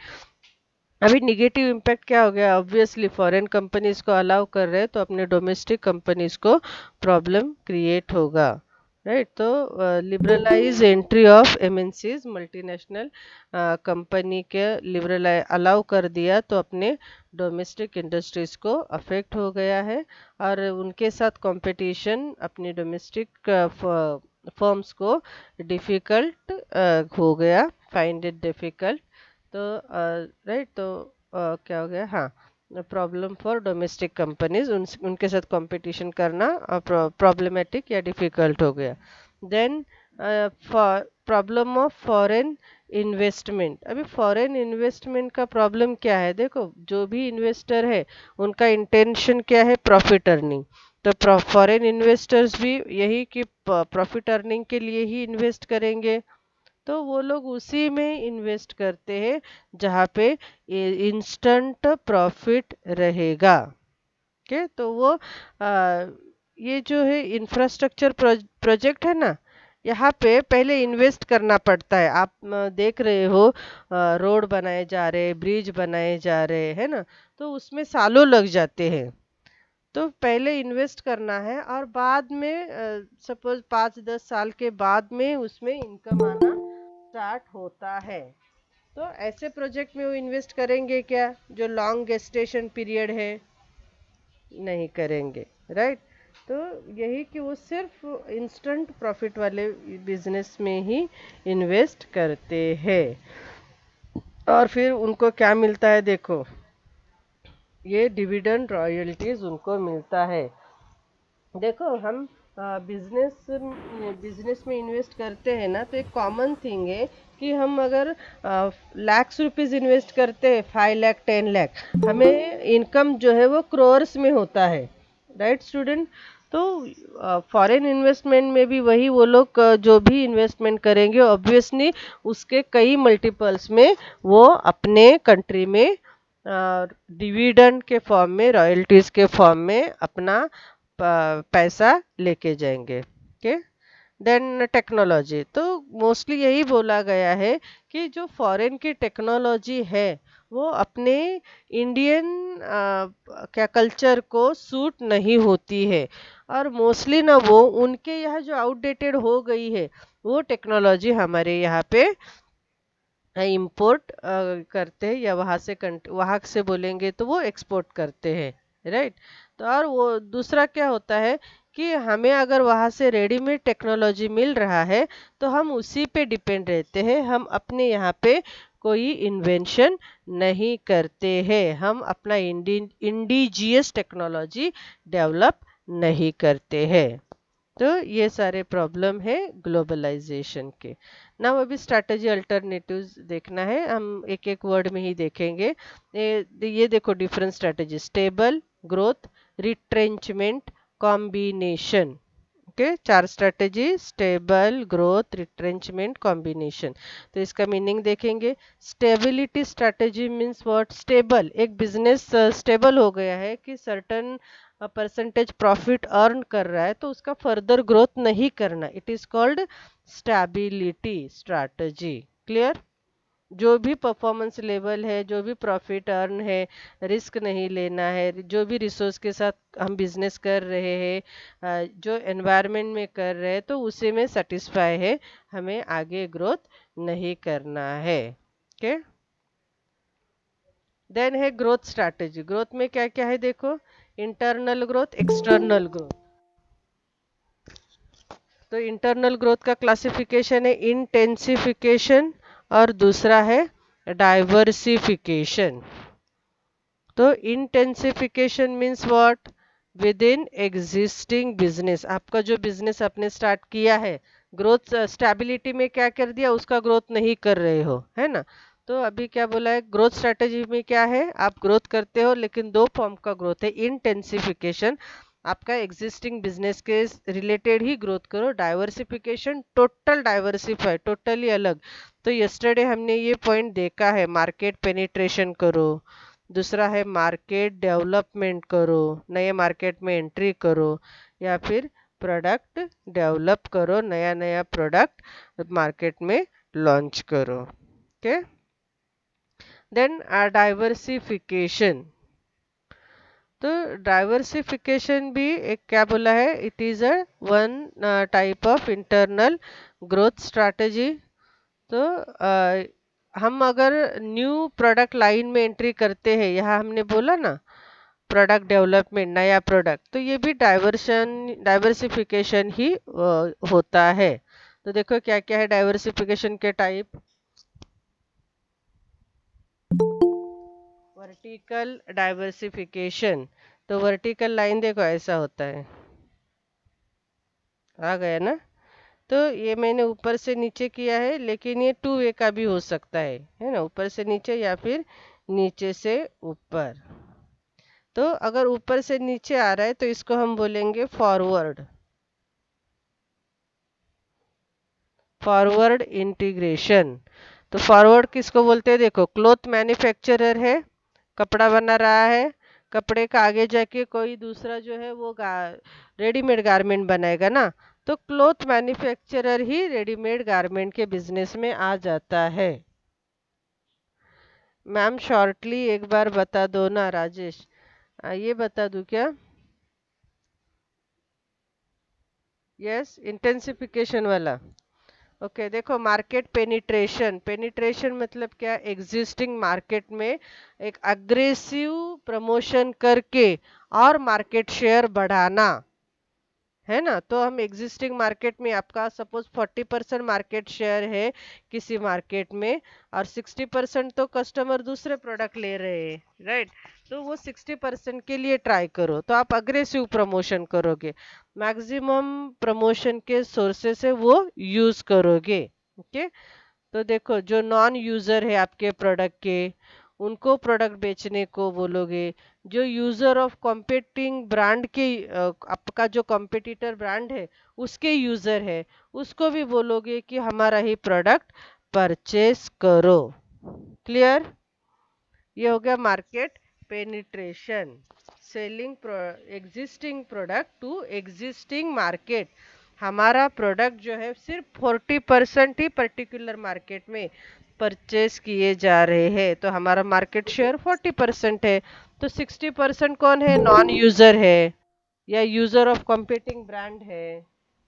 अभी निगेटिव इम्पैक्ट क्या हो गया, ऑब्वियसली फॉरेन कंपनीज को अलाउ कर रहे हैं तो अपने डोमेस्टिक कंपनीज को प्रॉब्लम क्रिएट होगा, राइट। तो liberalise entry of MNCs, multinational company के लिबरल अलाउ कर दिया तो अपने डोमेस्टिक इंडस्ट्रीज को अफेक्ट हो गया है, और उनके साथ कंपटीशन अपनी डोमेस्टिक फर्म्स को डिफ़िकल्ट हो गया, फाइंड इट डिफ़िकल्ट। तो राइट, तो क्या हो गया, हाँ, प्रॉब्लम फॉर डोमेस्टिक कंपनीज, उनके साथ कंपटीशन करना प्रॉब्लमेटिक या डिफिकल्ट हो गया। Then problem of foreign investment. अभी फॉरेन इन्वेस्टमेंट का प्रॉब्लम क्या है, देखो जो भी इन्वेस्टर है उनका इंटेंशन क्या है, प्रॉफिट अर्निंग। तो फॉरेन इन्वेस्टर्स भी यही कि प्रॉफिट अर्निंग के लिए ही इन्वेस्ट करेंगे, तो वो लोग उसी में इन्वेस्ट करते हैं जहाँ पे इंस्टेंट प्रॉफिट रहेगा। ओके, तो वो ये जो है इंफ्रास्ट्रक्चर प्रोजेक्ट है ना, यहाँ पे पहले इन्वेस्ट करना पड़ता है। आप देख रहे हो रोड बनाए जा रहे, ब्रिज बनाए जा रहे हैं ना, तो उसमें सालों लग जाते हैं। तो पहले इन्वेस्ट करना है और बाद में सपोज 5-10 साल के बाद में उसमें इनकम आना स्टार्ट होता है। तो ऐसे प्रोजेक्ट में वो इन्वेस्ट करेंगे क्या, जो लॉन्ग गेस्टेशन पीरियड है, नहीं करेंगे, राइट। तो यही कि वो सिर्फ इंस्टेंट प्रॉफिट वाले बिजनेस में ही इन्वेस्ट करते हैं, और फिर उनको क्या मिलता है, देखो ये डिविडेंड रॉयल्टीज उनको मिलता है। देखो हम बिजनेस बिजनेस में इन्वेस्ट करते हैं ना, तो एक कॉमन थिंग है कि हम अगर लाख्स रुपीस इन्वेस्ट करते हैं, 5 लाख 10 लाख, हमें इनकम जो है वो क्रोर्स में होता है, राइट स्टूडेंट। तो फॉरेन इन्वेस्टमेंट में भी वही, वो लोग जो भी इन्वेस्टमेंट करेंगे ऑब्वियसली उसके कई मल्टीपल्स में वो अपने कंट्री में डिविडेंड के फॉर्म में, रॉयल्टीज के फॉर्म में अपना पैसा लेके जाएंगे। ओके, देन टेक्नोलॉजी, तो मोस्टली यही बोला गया है कि जो फॉरेन की टेक्नोलॉजी है वो अपने इंडियन क्या कल्चर को सूट नहीं होती है, और मोस्टली ना वो उनके यहाँ जो आउटडेटेड हो गई है वो टेक्नोलॉजी हमारे यहाँ पे इंपोर्ट करते हैं, या वहाँ से बोलेंगे तो वो एक्सपोर्ट करते हैं, राइट। तो और वो दूसरा क्या होता है कि हमें अगर वहाँ से रेडीमेड टेक्नोलॉजी मिल रहा है तो हम उसी पे डिपेंड रहते हैं, हम अपने यहाँ पे कोई इन्वेंशन नहीं करते हैं, हम अपना इंडिजियस टेक्नोलॉजी डेवलप नहीं करते हैं। तो ये सारे प्रॉब्लम है ग्लोबलाइजेशन के। ना अभी स्ट्रैटेजी अल्टरनेटिव्स देखना है, हम एक एक वर्ड में ही देखेंगे। ये देखो different strategy, stable growth, retrenchment, combination. Okay, 4 strategy, stable growth, retrenchment, combination. तो इसका मीनिंग देखेंगे। Stability strategy means what, stable, एक बिजनेस स्टेबल हो गया है कि सर्टन परसेंटेज प्रॉफिट अर्न कर रहा है तो उसका फर्दर ग्रोथ नहीं करना, it is called stability strategy. Clear, जो भी परफॉर्मेंस लेवल है, जो भी प्रॉफिट अर्न है, रिस्क नहीं लेना है, जो भी रिसोर्स के साथ हम बिजनेस कर रहे हैं, जो एनवायरनमेंट में कर रहे हैं, तो उसी में सेटिस्फाई है, हमें आगे ग्रोथ नहीं करना है। ओके, देन है ग्रोथ स्ट्रैटेजी। ग्रोथ में क्या क्या है देखो, इंटरनल ग्रोथ, एक्सटर्नल ग्रोथ। तो इंटरनल ग्रोथ का क्लासिफिकेशन है इंटेंसिफिकेशन, और दूसरा है डाइवर्सिफिकेशन। तो intensification means what, with in existing business, आपका जो बिजनेस आपने स्टार्ट किया है, ग्रोथ स्टेबिलिटी में क्या कर दिया, उसका ग्रोथ नहीं कर रहे हो, है ना, तो अभी क्या बोला है, ग्रोथ स्ट्रेटेजी में क्या है, आप ग्रोथ करते हो लेकिन दो फॉर्म का ग्रोथ है। इंटेंसिफिकेशन, आपका एग्जिस्टिंग बिजनेस के रिलेटेड ही ग्रोथ करो। डाइवर्सिफिकेशन, टोटल डाइवर्सिफाई, टोटली अलग। तो यस्टरडे हमने ये पॉइंट देखा है, मार्केट पेनिट्रेशन करो, दूसरा है मार्केट डेवलपमेंट करो, नए मार्केट में एंट्री करो, या फिर प्रोडक्ट डेवलप करो, नया नया प्रोडक्ट मार्केट में लॉन्च करो। Okay, then diversification. तो डाइवर्सिफिकेशन भी एक क्या बोला है, it is a one type of internal growth strategy. तो हम अगर न्यू प्रोडक्ट लाइन में एंट्री करते हैं, यहाँ हमने बोला ना प्रोडक्ट डेवलपमेंट, नया प्रोडक्ट, तो ये भी डाइवर्सिफिकेशन ही होता है। तो देखो क्या क्या है डाइवर्सिफिकेशन के टाइप। वर्टिकल डाइवर्सिफिकेशन, तो वर्टिकल लाइन देखो ऐसा होता है, आ गया ना। तो ये मैंने ऊपर से नीचे किया है, लेकिन ये टू वे का भी हो सकता है ना, ऊपर से नीचे या फिर नीचे से ऊपर। तो अगर ऊपर से नीचे आ रहा है तो इसको हम बोलेंगे फॉरवर्ड, फॉरवर्ड इंटीग्रेशन। तो फॉरवर्ड किसको बोलते हैं, देखो क्लॉथ मैन्युफैक्चरर है, कपड़ा बना रहा है, कपड़े का आगे जाके कोई दूसरा जो है वो रेडीमेड गारमेंट बनाएगा ना, तो क्लॉथ मैन्युफैक्चरर ही रेडीमेड गारमेंट के बिजनेस में आ जाता है। मैम शॉर्टली एक बार बता दो ना राजेश, ये बता दूं क्या। यस, इंटेंसिफिकेशन वाला। ओके देखो, मार्केट पेनिट्रेशन, पेनिट्रेशन मतलब क्या, एग्जिस्टिंग मार्केट में एक अग्रेसिव प्रमोशन करके और मार्केट शेयर बढ़ाना, है ना। तो हम एग्जिस्टिंग मार्केट में, आपका सपोज 40% मार्केट शेयर है किसी मार्केट में, और 60% तो कस्टमर दूसरे प्रोडक्ट ले रहे हैं, राइट। तो वो 60% के लिए ट्राई करो, तो आप अग्रेसिव प्रमोशन करोगे, मैक्सिमम प्रमोशन के सोर्सेस है वो यूज करोगे। ओके, तो देखो जो नॉन यूजर है आपके प्रोडक्ट के, उनको प्रोडक्ट बेचने को बोलोगे। जो यूजर ऑफ कॉम्पिटिंग ब्रांड के, आपका जो कॉम्पिटिटर ब्रांड है उसके यूजर है, उसको भी बोलोगे कि हमारा ही प्रोडक्ट परचेस करो। क्लियर, ये हो गया market penetration, selling existing product to existing market. हमारा प्रोडक्ट जो है सिर्फ 40% ही पर्टिकुलर मार्केट में परचेस किए जा रहे हैं, तो हमारा मार्केट शेयर 40% है। तो 60% कौन है, नॉन यूजर है या यूजर ऑफ कॉम्पिटिंग ब्रांड है,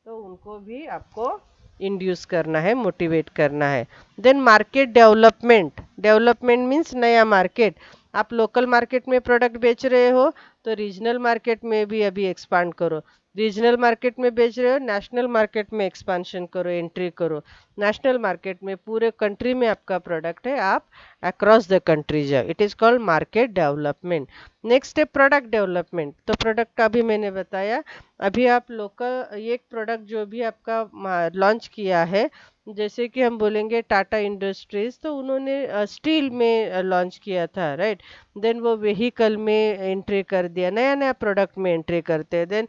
तो उनको भी आपको इंड्यूस करना है, मोटिवेट करना है। Then market development, development means नया मार्केट। आप लोकल मार्केट में प्रोडक्ट बेच रहे हो, तो रीजनल मार्केट में भी अभी एक्सपांड करो। रीजनल मार्केट में बेच रहे हो, नेशनल मार्केट में एक्सपांशन करो, एंट्री करो। नेशनल मार्केट में पूरे कंट्री में आपका प्रोडक्ट है, आप अक्रॉस द कंट्री जाओ, it is called market development. Next है प्रोडक्ट डेवलपमेंट। तो प्रोडक्ट का भी मैंने बताया, अभी आप लोकल एक प्रोडक्ट जो भी आपका लॉन्च किया है, जैसे कि हम बोलेंगे टाटा इंडस्ट्रीज, तो उन्होंने स्टील में लॉन्च किया था, राइट। देन वो व्हीकल में एंट्री कर दिया, नया नया प्रोडक्ट में एंट्री करते हैं। देन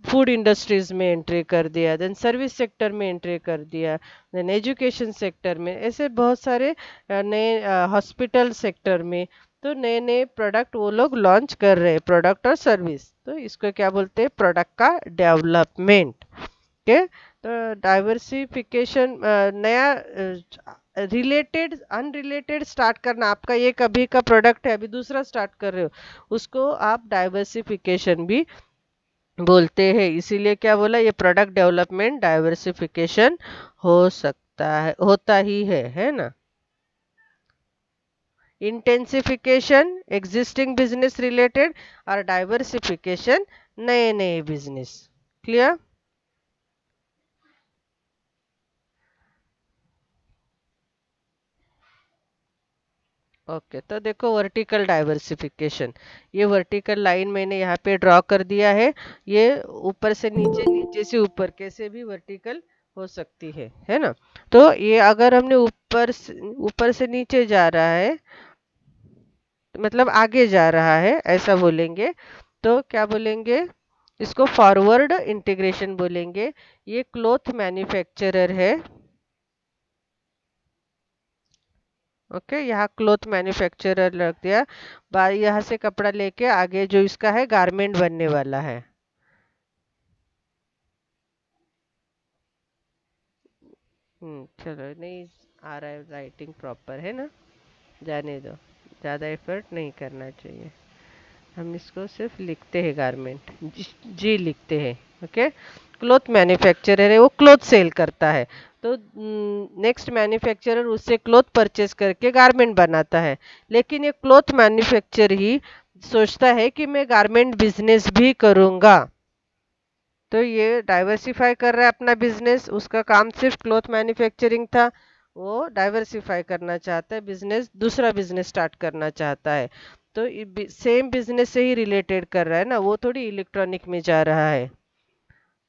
फूड इंडस्ट्रीज में एंट्री कर दिया, देन सर्विस सेक्टर में एंट्री कर दिया, देन एजुकेशन सेक्टर में, ऐसे बहुत सारे नए हॉस्पिटल सेक्टर में, तो नए नए प्रोडक्ट वो लोग लॉन्च कर रहे हैं, प्रोडक्ट और सर्विस। तो इसको क्या बोलते हैं, प्रोडक्ट का डेवलपमेंट। ओके, तो डाइवर्सिफिकेशन, नया रिलेटेड अनरिलेटेड स्टार्ट करना। आपका एक अभी का प्रोडक्ट है, अभी दूसरा स्टार्ट कर रहे हो, उसको आप डाइवर्सिफिकेशन भी बोलते हैं। इसीलिए क्या बोला, ये प्रोडक्ट डेवलपमेंट डाइवर्सिफिकेशन हो सकता है, होता ही है ना। इंटेंसिफिकेशन एग्जिस्टिंग बिजनेस रिलेटेड, और डाइवर्सिफिकेशन नए नए बिजनेस। Clear, okay. तो देखो वर्टिकल डाइवर्सिफिकेशन, ये वर्टिकल लाइन मैंने यहाँ पे ड्रॉ कर दिया है। ये ऊपर से नीचे, नीचे से ऊपर, कैसे भी वर्टिकल हो सकती है ना। तो ये अगर हमने ऊपर से नीचे जा रहा है, मतलब आगे जा रहा है ऐसा बोलेंगे, तो क्या बोलेंगे, इसको फॉरवर्ड इंटीग्रेशन बोलेंगे। ये क्लॉथ मैन्युफैक्चरर है। ओके, यहाँ क्लॉथ मैन्युफैक्चरर रख दिया। यहाँ से कपड़ा लेके आगे जो इसका है गारमेंट बनने वाला है। चलो, नहीं आ रहा है राइटिंग प्रॉपर, है ना, जाने दो, ज़्यादा एफर्ट नहीं करना चाहिए। हम इसको सिर्फ लिखते हैं गारमेंट, जी लिखते हैं। ओके, क्लॉथ मैन्युफैक्चरर है, वो क्लॉथ सेल करता है। तो नेक्स्ट मैन्युफैक्चरर उससे क्लॉथ परचेस करके गारमेंट बनाता है। लेकिन ये क्लॉथ मैन्युफैक्चर ही सोचता है कि मैं गारमेंट बिजनेस भी करूंगा। तो ये डाइवर्सिफाई कर रहा है अपना बिजनेस, उसका काम सिर्फ क्लॉथ मैन्युफैक्चरिंग था। वो डाइवर्सिफाई करना चाहता है बिजनेस, दूसरा बिजनेस स्टार्ट करना चाहता है। तो सेम बिजनेस से ही रिलेटेड कर रहा है ना, वो थोड़ी इलेक्ट्रॉनिक में जा रहा है।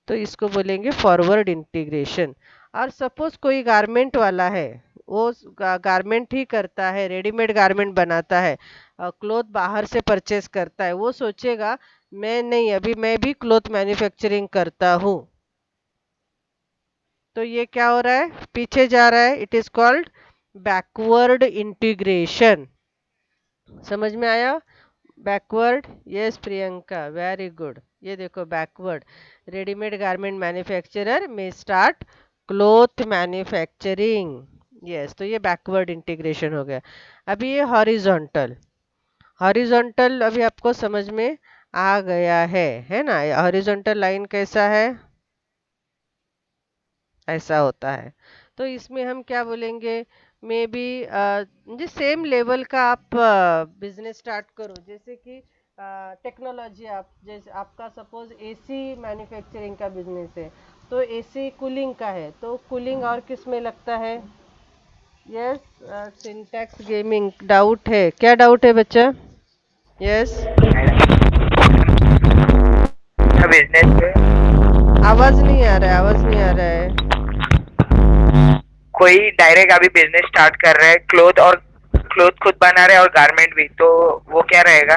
तो इसको बोलेंगे फॉरवर्ड इंटीग्रेशन। और सपोज कोई गारमेंट वाला है, वो गारमेंट ही करता है, रेडीमेड गारमेंट बनाता है, क्लॉथ बाहर से परचेस करता है, वो सोचेगा मैं नहीं, अभी मैं भी क्लॉथ मैन्युफैक्चरिंग करता हूँ। तो ये क्या हो रहा है, पीछे जा रहा है। It is called backward integration. समझ में आया? Backward, yes Priyanka, very good. ये देखो बैकवर्ड, रेडीमेड गारमेंट मैन्युफैक्चरर में स्टार्ट क्लॉथ मैन्युफैक्चरिंग। यस, तो ये बैकवर्ड इंटीग्रेशन हो गया। अभी ये हॉरिजॉन्टल, हॉरिजॉन्टल अभी आपको समझ में आ गया है ना। हॉरिजॉन्टल लाइन कैसा है, ऐसा होता है। तो इसमें हम क्या बोलेंगे, मे बी जी सेम लेवल का आप बिजनेस स्टार्ट करो, जैसे कि टेक्नोलॉजी, आप जैसे आपका सपोज एसी मैन्युफैक्चरिंग का बिजनेस है, तो एसी कूलिंग का है, तो कूलिंग और किस में लगता है। यस, सिंटैक्स गेमिंग, डाउट है क्या, डाउट है बच्चा? यस, बिजनेस में आवाज नहीं आ रहा है, आवाज नहीं आ रहा है। कोई डायरेक्ट अभी बिजनेस स्टार्ट कर रहा है, क्लोथ खुद बना रहे हैं और गारमेंट भी, तो वो क्या रहेगा?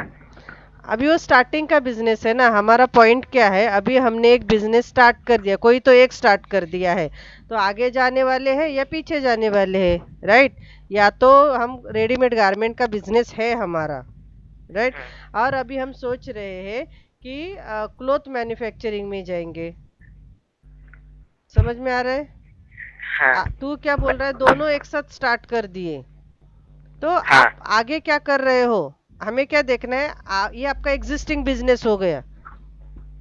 अभी वो स्टार्टिंग का बिजनेस है ना, हमारा पॉइंट क्या है, अभी हमने एक बिजनेस स्टार्ट कर दिया, कोई तो एक स्टार्ट कर दिया है, तो आगे जाने वाले हैं या पीछे जाने वाले हैं, राइट। या तो हम रेडीमेड गारमेंट का बिजनेस है हमारा, राइट। और अभी हम सोच रहे हैं कि क्लॉथ मैन्युफैक्चरिंग में जाएंगे। समझ में आ रहा है? हाँ। तू क्या बोल रहा है, दोनों एक साथ स्टार्ट कर दिए, तो हाँ। आप आगे क्या कर रहे हो, हमें क्या देखना है, ये आपका एग्जिस्टिंग बिजनेस हो गया,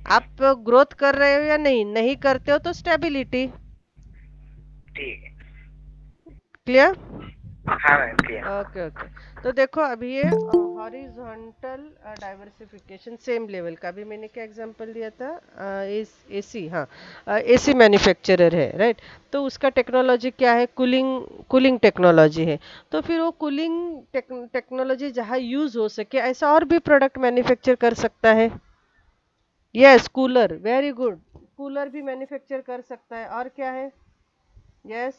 आप ग्रोथ कर रहे हो या नहीं, नहीं करते हो तो स्टेबिलिटी। ठीक है। क्लियर? हाँ मैम, क्लियर। Okay okay. तो देखो अभी ये हॉरिजॉन्टल डाइवर्सिफिकेशन सेम लेवल का, अभी मैंने क्या एग्जांपल दिया था, एसी, हाँ, एसी मैन्युफैक्चरर है, राइट। तो उसका टेक्नोलॉजी क्या है, कूलिंग, कूलिंग टेक्नोलॉजी है। तो फिर वो कूलिंग टेक्नोलॉजी जहाँ यूज हो सके ऐसा और भी प्रोडक्ट मैन्युफैक्चर कर सकता है। Yes, cooler, very good, cooler भी मैन्युफैक्चर कर सकता है। और क्या है? यस,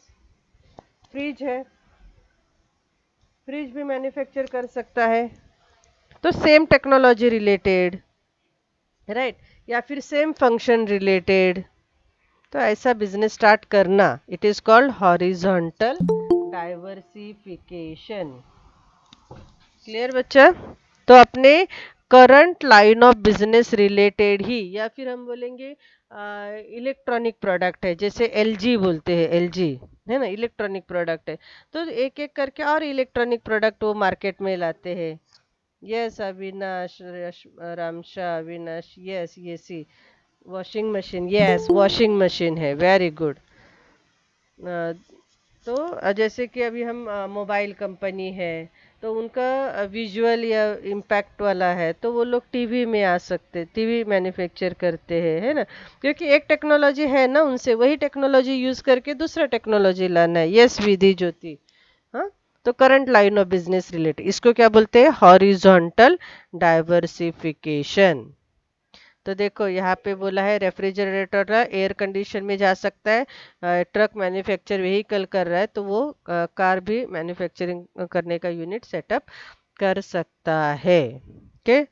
फ्रिज है, फ्रिज भी मैन्युफैक्चर कर सकता है। तो सेम टेक्नोलॉजी रिलेटेड, राइट, या फिर सेम फंक्शन रिलेटेड, तो ऐसा बिजनेस स्टार्ट करना, it is called horizontal diversification. Clear बच्चा? तो अपने current line of business related ही, या फिर हम बोलेंगे इलेक्ट्रॉनिक प्रोडक्ट है, जैसे एलजी बोलते हैं, एलजी है ना, इलेक्ट्रॉनिक प्रोडक्ट है। तो एक एक करके और इलेक्ट्रॉनिक प्रोडक्ट वो मार्केट में लाते हैं। यस अविनाश, रामशा, अविनाश, यस, ये see, washing machine, yes washing machine है, वेरी गुड। तो जैसे कि अभी हम मोबाइल कंपनी है, तो उनका विजुअल या इम्पैक्ट वाला है, तो वो लोग टीवी में आ सकते, टीवी मैन्युफैक्चर करते हैं, है ना, क्योंकि एक टेक्नोलॉजी है ना, उनसे वही टेक्नोलॉजी यूज करके दूसरा टेक्नोलॉजी लाना है। यस विधि ज्योति, हाँ। तो current line of business related, इसको क्या बोलते हैं, हॉरिजॉन्टल डाइवर्सिफिकेशन। तो देखो यहाँ पे बोला है रेफ्रिजरेटर एयर कंडीशन में जा सकता है, ट्रक मैन्युफैक्चर व्हीकल कर रहा है तो वो कार भी मैन्युफैक्चरिंग करने का यूनिट सेटअप कर सकता है। ओके।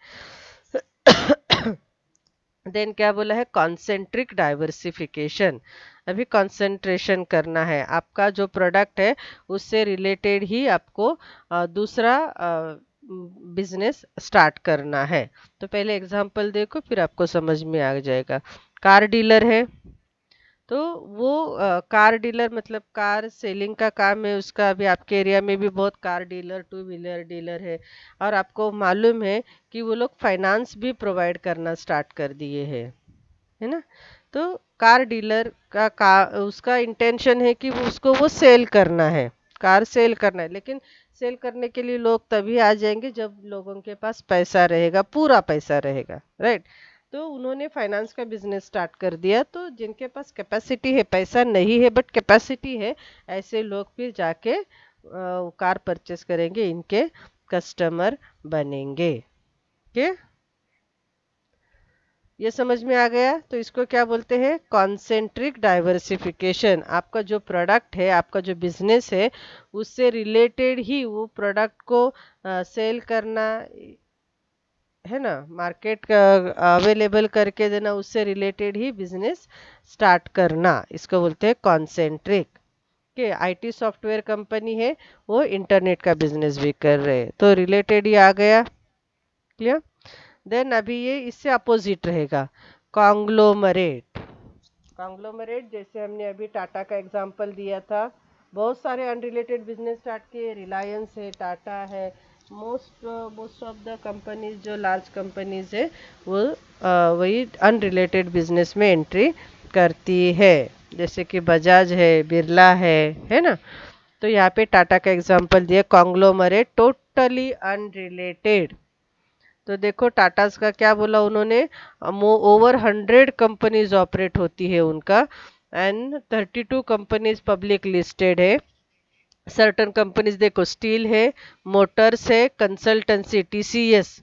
देन क्या बोला है, कॉन्सेंट्रिक डाइवर्सिफिकेशन। अभी कंसंट्रेशन करना है, आपका जो प्रोडक्ट है उससे रिलेटेड ही आपको दूसरा बिजनेस स्टार्ट करना है। तो पहले एग्जांपल देखो फिर आपको समझ में आ जाएगा। कार डीलर है तो वो कार डीलर मतलब कार सेलिंग का काम है उसका। अभी आपके एरिया में भी बहुत car dealer, two wheeler dealer है, और आपको मालूम है कि वो लोग फाइनेंस भी प्रोवाइड करना स्टार्ट कर दिए हैं, है ना। तो कार डीलर का उसका इंटेंशन है कि उसको वो सेल करना है, कार सेल करना है। लेकिन सेल करने के लिए लोग तभी आ जाएंगे जब लोगों के पास पैसा रहेगा, पूरा पैसा रहेगा, राइट। तो उन्होंने फाइनेंस का बिजनेस स्टार्ट कर दिया। तो जिनके पास कैपेसिटी है, पैसा नहीं है बट कैपेसिटी है, ऐसे लोग फिर जाके कार परचेस करेंगे, इनके कस्टमर बनेंगे। ओके, ये समझ में आ गया। तो इसको क्या बोलते हैं, कॉन्सेंट्रिक डाइवर्सिफिकेशन। आपका जो प्रोडक्ट है, आपका जो बिजनेस है, उससे रिलेटेड ही वो प्रोडक्ट को सेल करना, है ना, मार्केट का अवेलेबल करके देना, उससे रिलेटेड ही बिजनेस स्टार्ट करना, इसको बोलते हैं कॉन्सेंट्रिक। के आईटी सॉफ्टवेयर कंपनी है, वो इंटरनेट का बिजनेस भी कर रहे हैं, तो रिलेटेड ही आ गया। क्लियर। देन अभी ये इससे अपोजिट रहेगा, कॉन्ग्लोमरेट। कॉन्ग्लोमरेट जैसे हमने अभी टाटा का एग्जांपल दिया था, बहुत सारे अनरिलेटेड बिजनेस स्टार्ट किए, रिलायंस है, टाटा है, most most of the companies जो लार्ज कंपनीज है वो वही अनरिलेटेड बिजनेस में एंट्री करती है, जैसे कि बजाज है, बिरला है ना। तो यहाँ पे टाटा का एग्जांपल दिया, कॉन्ग्लोमरेट टोटली अनरिलेटेड। तो देखो टाटास का क्या बोला उन्होंने, ओवर 100 कंपनीज ऑपरेट होती है उनका, एंड 32 कंपनीज पब्लिक लिस्टेड है। सर्टन कंपनीज देखो, स्टील है, मोटर्स है, consultancy TCS,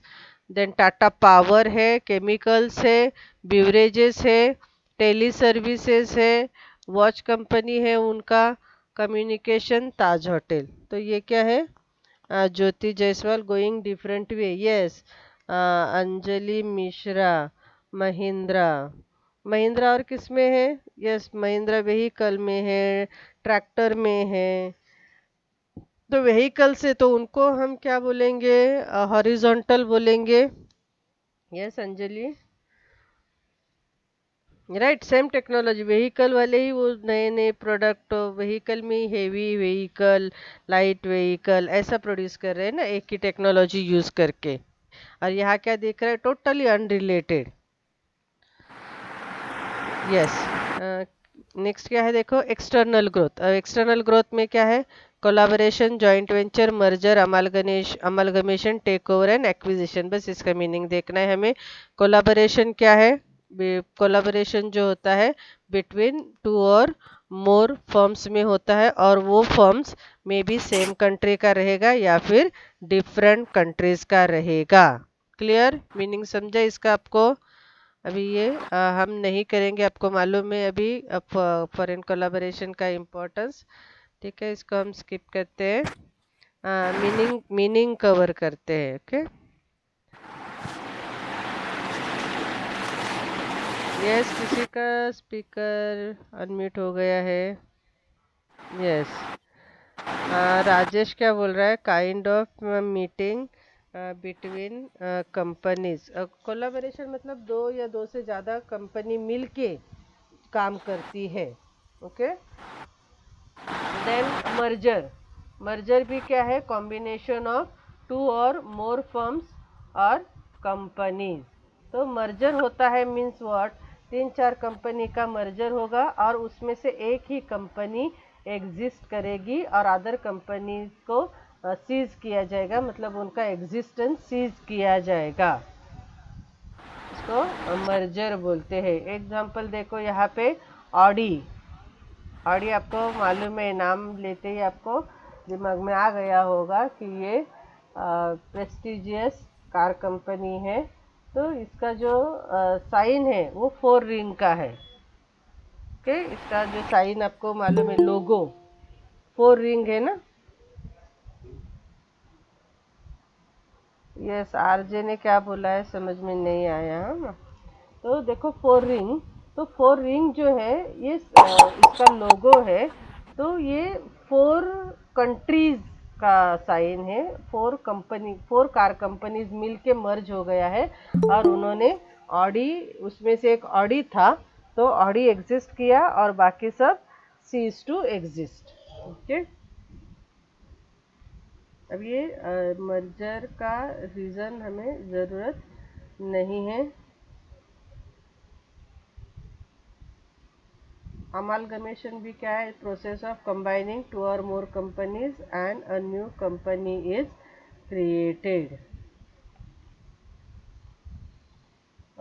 then Tata power है, केमिकल्स है, बिवरेजेस है, टेली सर्विसेज है, वॉच कंपनी है उनका, कम्युनिकेशन ताज होटल। तो ये क्या है, Jyoti Jaiswal going different way, yes. Anjali Mishra, Mahindra. Mahindra और किस में है, यस महिंद्रा व्हीकल में है, ट्रैक्टर में है। तो व्हीकल से तो उनको हम क्या बोलेंगे, हॉरिजॉन्टल बोलेंगे, yes Anjali, right. Same technology, vehicle वाले ही वो नए नए प्रोडक्ट व्हीकल में ही, हेवी व्हीकल, लाइट व्हीकल ऐसा प्रोड्यूस कर रहे हैं ना, एक ही टेक्नोलॉजी यूज करके। और यहाँ क्या देख रहा है, टोटली अनरिलेटेड। यस। नेक्स्ट क्या है देखो, एक्सटर्नल ग्रोथ। एक्सटर्नल ग्रोथ में क्या है, collaboration, joint venture, merger, amalgamation, takeover and acquisition. बस इसका मीनिंग देखना है हमें। कोलाबोरेशन क्या है, कोलाबोरेशन जो होता है बिटवीन टू और मोर फर्म्स में होता है, और वो फर्म्स में भी सेम कंट्री का रहेगा या फिर डिफरेंट कंट्रीज का रहेगा। क्लियर, मीनिंग समझा इसका आपको। अभी ये हम नहीं करेंगे, आपको मालूम है अभी फॉरेन कोलाबोरेशन का इम्पोर्टेंस। ठीक है, इसको हम स्किप करते हैं, मीनिंग मीनिंग कवर करते हैं। ओके, यस, किसी का स्पीकर अनम्यूट हो गया है, यस। राजेश क्या बोल रहा है, kind of meeting between companies. Collaboration मतलब दो या दो से ज़्यादा कंपनी मिलके काम करती है। ओके। देन मर्जर, मर्जर भी क्या है, कॉम्बिनेशन ऑफ टू और मोर फर्म्स और कंपनीज। तो मर्जर होता है मीन्स व्हाट, तीन चार कंपनी का मर्जर होगा और उसमें से एक ही कंपनी एग्जिस्ट करेगी और अदर कंपनीज को सीज किया जाएगा, मतलब उनका एग्जिस्टेंस सीज किया जाएगा, इसको मर्जर बोलते हैं। एग्जांपल देखो यहाँ पे, ऑडी। ऑडी आपको मालूम है, नाम लेते ही आपको दिमाग में आ गया होगा कि ये प्रेस्टिजियस कार कंपनी है, तो इसका जो साइन है वो 4 रिंग का है। ओके, इसका जो साइन आपको मालूम है, लोगो 4 रिंग है ना। यस, आरजे ने क्या बोला है समझ में नहीं आया ना। तो देखो 4 रिंग, तो 4 रिंग जो है ये इसका लोगो है। तो ये 4 कंट्रीज का साइन है। 4 कार कंपनीज मिलके मर्ज हो गया है और उन्होंने ऑडी, उसमें से एक ऑडी था तो ऑडी एग्जिस्ट किया और बाकी सब सीज टू एग्जिस्ट। ओके, अब ये मर्जर का रीज़न हमें ज़रूरत नहीं है। अमालगमेशन भी क्या है? प्रोसेस ऑफ कंबाइनिंग 2 और मोर companies and a new company is created.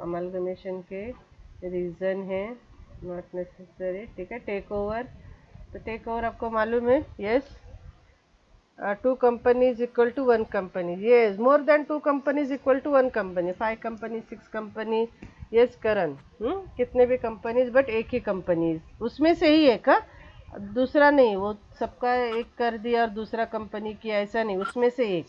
Amalgamation के रीज़न है, नॉट नेसेसरी। ठीक है, टेक ओवर, तो टेक ओवर आपको मालूम है। Yes, 2 companies equal to 1 company. Yes, more than 2 companies equal to 1 company. 5 company, 6 company. Yes, करण, कितने भी कंपनीज बट एक ही कंपनीज, उसमें से ही एक, दूसरा नहीं, वो सबका एक कर दिया और दूसरा कंपनी किया, ऐसा नहीं, उसमें से एक।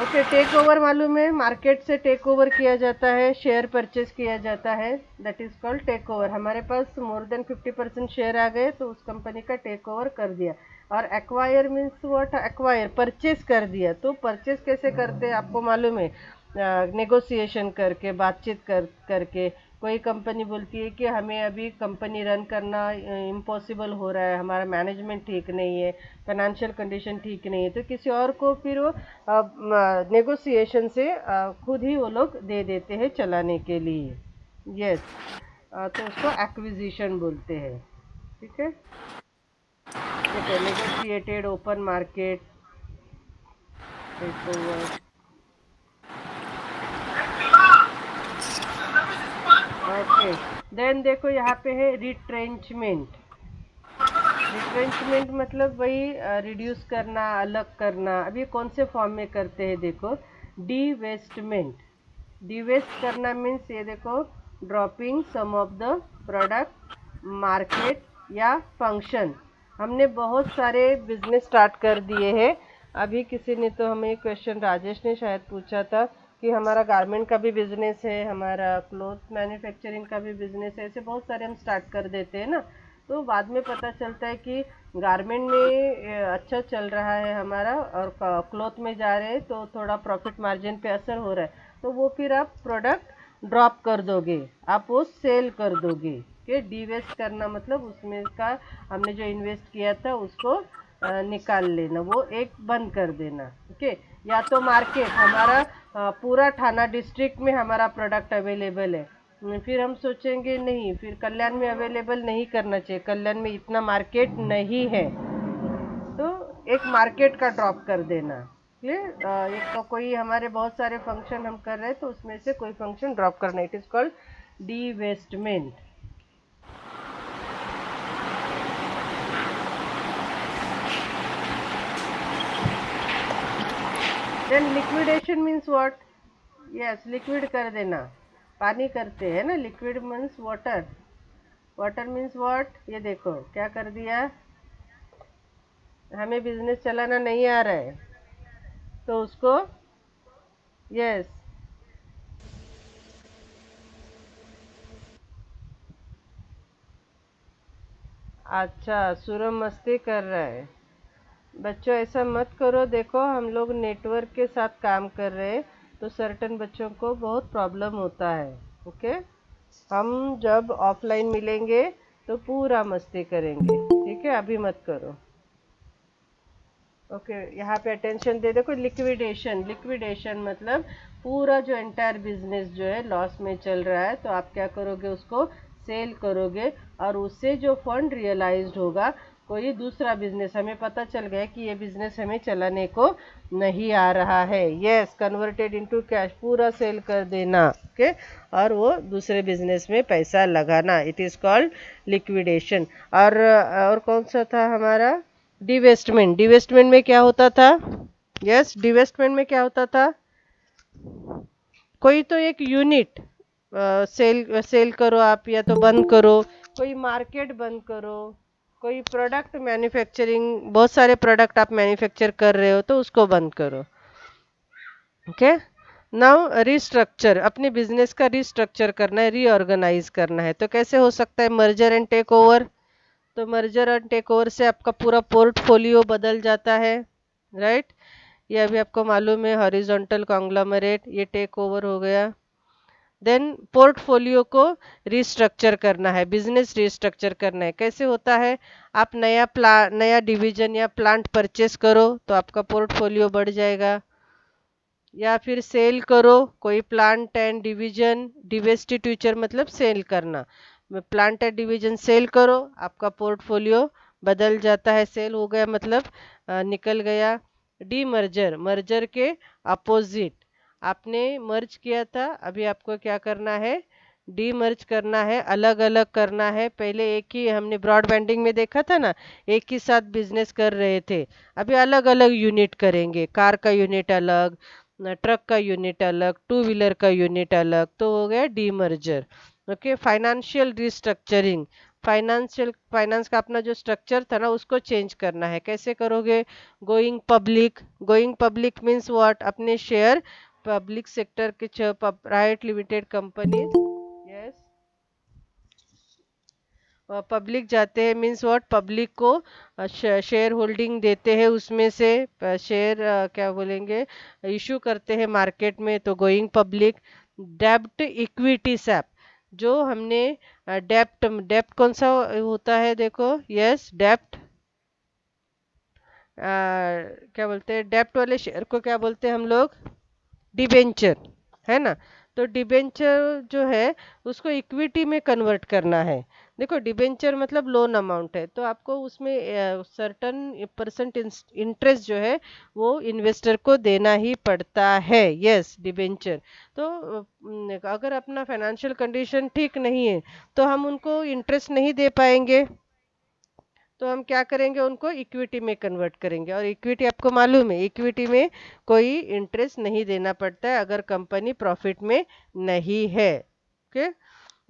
ओके, टेक ओवर मालूम है, मार्केट से टेक ओवर किया जाता है, शेयर परचेज किया जाता है, that is called takeover. हमारे पास मोर देन 50% शेयर आ गए तो उस कंपनी का टेक ओवर कर दिया। और acquire means what? Acquire, purchase कर दिया। तो परचेज कैसे करते हैं आपको मालूम है? नेगोशिएशन करके, बातचीत करके। कोई कंपनी बोलती है कि हमें अभी कंपनी रन करना इम्पॉसिबल हो रहा है, हमारा मैनेजमेंट ठीक नहीं है, फाइनेंशियल कंडीशन ठीक नहीं है, तो किसी और को फिर वो नेगोशिएशन से खुद ही वो लोग दे देते हैं चलाने के लिए। यस, तो उसको एक्विजिशन बोलते हैं। ठीक है, देखो, negotiated, open market, takeover. Okay, then देखो यहाँ पे है रिट्रेंचमेंट। रिट्रेंचमेंट मतलब वही रिड्यूस करना, अलग करना। अब ये कौन से फॉर्म में करते हैं? देखो, डिवेस्टमेंट। डिवेस्ट करना मीन्स ये देखो, dropping some of the product, market या फंक्शन। हमने बहुत सारे बिजनेस स्टार्ट कर दिए हैं। अभी किसी ने तो हमें क्वेश्चन, राजेश ने शायद पूछा था कि हमारा गारमेंट का भी बिजनेस है, हमारा क्लोथ मैन्युफैक्चरिंग का भी बिजनेस है, ऐसे बहुत सारे हम स्टार्ट कर देते हैं ना। तो बाद में पता चलता है कि गारमेंट में अच्छा चल रहा है हमारा और क्लॉथ में जा रहे हैं तो थोड़ा प्रॉफिट मार्जिन पे असर हो रहा है, तो वो फिर आप प्रोडक्ट ड्रॉप कर दोगे, आप वो सेल कर दोगे। कि डिवेस्ट करना मतलब उसमें का हमने जो इन्वेस्ट किया था उसको निकाल लेना, वो एक बंद कर देना। ओके, या तो मार्केट, हमारा पूरा थाना डिस्ट्रिक्ट में हमारा प्रोडक्ट अवेलेबल है, फिर हम सोचेंगे नहीं, फिर कल्याण में अवेलेबल नहीं करना चाहिए, कल्याण में इतना मार्केट नहीं है, तो एक मार्केट का ड्रॉप कर देना। क्लियर? एक तो कोई हमारे बहुत सारे फंक्शन हम कर रहे हैं तो उसमें से कोई फंक्शन ड्रॉप करना, it is called divestment. Then liquidation means what? Yes, liquid कर देना। पानी करते हैं ना, liquid means water. Water means what? ये देखो क्या कर दिया, हमें बिजनेस चलाना नहीं आ रहा है तो उसको, यस, अच्छा, सूरम मस्ती कर रहा है। बच्चों ऐसा मत करो, देखो हम लोग नेटवर्क के साथ काम कर रहे हैं तो सर्टन बच्चों को बहुत प्रॉब्लम होता है। ओके, हम जब ऑफलाइन मिलेंगे तो पूरा मस्ती करेंगे, ठीक है, अभी मत करो। ओके, यहाँ पे अटेंशन दे, देखो, लिक्विडेशन। लिक्विडेशन मतलब पूरा जो एंटायर बिजनेस जो है लॉस में चल रहा है तो आप क्या करोगे, उसको सेल करोगे और उससे जो फंड रियलाइज्ड होगा, कोई दूसरा बिजनेस, हमें पता चल गया कि ये बिजनेस हमें चलाने को नहीं आ रहा है, यस, कन्वर्टेड इनटू कैश, पूरा सेल कर देना। ओके, और वो दूसरे बिजनेस में पैसा लगाना, इट इज कॉल्ड लिक्विडेशन। और कौन सा था हमारा? डिवेस्टमेंट। डिवेस्टमेंट में क्या होता था? यस, डिवेस्टमेंट में क्या होता था? कोई तो एक यूनिट सेल सेल करो आप, या तो बंद करो, कोई मार्केट बंद करो, कोई प्रोडक्ट मैन्युफैक्चरिंग, बहुत सारे प्रोडक्ट आप मैन्युफैक्चर कर रहे हो तो उसको बंद करो। ओके, नाउ रिस्ट्रक्चर, अपने बिजनेस का रिस्ट्रक्चर करना है, रीऑर्गेनाइज करना है। तो कैसे हो सकता है? Merger and takeover. तो मर्जर एंड टेक ओवर से आपका पूरा पोर्टफोलियो बदल जाता है, राइट? ये अभी आपको मालूम है, हॉरिजॉन्टल कॉन्ग्लोमरेट, ये टेक ओवर हो गया। देन पोर्टफोलियो को रिस्ट्रक्चर करना है, बिजनेस रिस्ट्रक्चर करना है। कैसे होता है? आप नया डिवीजन या प्लांट परचेस करो तो आपका पोर्टफोलियो बढ़ जाएगा, या फिर सेल करो कोई प्लांट एंड डिवीजन, डिवेस्टिट्यूचर मतलब सेल करना, प्लांट एंड डिवीजन सेल करो, आपका पोर्टफोलियो बदल जाता है। सेल हो गया मतलब निकल गया। डीमर्जर, मर्जर के अपोजिट, आपने मर्ज किया था, अभी आपको क्या करना है? डीमर्ज करना है, अलग अलग करना है। पहले एक ही, हमने ब्रॉडबैंडिंग में देखा था ना, एक ही साथ बिजनेस कर रहे थे, अभी अलग अलग यूनिट करेंगे। कार का यूनिट अलग, ट्रक का यूनिट अलग, टू व्हीलर का यूनिट अलग, तो हो गया demerger. Okay, financial restructuring, finance का अपना जो स्ट्रक्चर था ना उसको चेंज करना है। कैसे करोगे? Going public, going public means what? अपने शेयर पब्लिक सेक्टर के private limited company, yes, public जाते हैं मीन्स व्हाट? पब्लिक को शेयर होल्डिंग देते हैं, उसमें से शेयर क्या बोलेंगे, इशू करते हैं मार्केट में, तो गोइंग पब्लिक। डेब्ट इक्विटी सैप, जो हमने डेप्ट, डेप्ट कौन सा होता है देखो, यस डेप्ट, क्या बोलते हैं डेप्ट वाले शेयर को, क्या बोलते हैं हम लोग? डिबेंचर, है ना? तो डिबेंचर जो है उसको इक्विटी में कन्वर्ट करना है। देखो, डिबेंचर मतलब लोन अमाउंट है, तो आपको उसमें सर्टन परसेंट इंटरेस्ट जो है वो इन्वेस्टर को देना ही पड़ता है। Yes, debenture. तो अगर अपना फाइनेंशियल कंडीशन ठीक नहीं है तो हम उनको इंटरेस्ट नहीं दे पाएंगे, तो हम क्या करेंगे? उनको इक्विटी में कन्वर्ट करेंगे। और इक्विटी आपको मालूम है, इक्विटी में कोई इंटरेस्ट नहीं देना पड़ता है अगर कंपनी प्रॉफिट में नहीं है। ओके,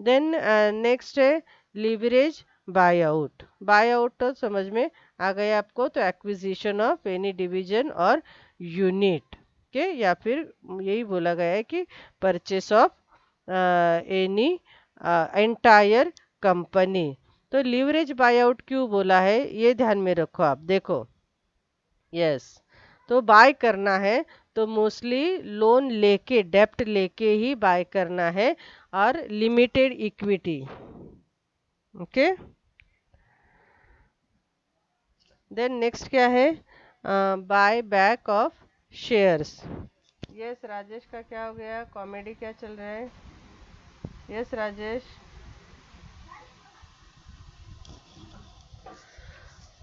देन नेक्स्ट है leverage bye out. Bye out तो समझ में आ गया आपको, तो एक्विजिशन ऑफ एनी डिवीजन और यूनिट के, या फिर यही बोला गया है कि purchase of any entire company. तो लीवरेज बाय आउट क्यों बोला है ये ध्यान में रखो आप, देखो, यस, तो बाय करना है तो मोस्टली लोन लेके, डेप्ट लेके ही बाय करना है, और limited equity. Okay, then next क्या है? Buyback of shares. Yes Rajesh, का क्या हो गया? कॉमेडी क्या चल रहा है? Yes Rajesh.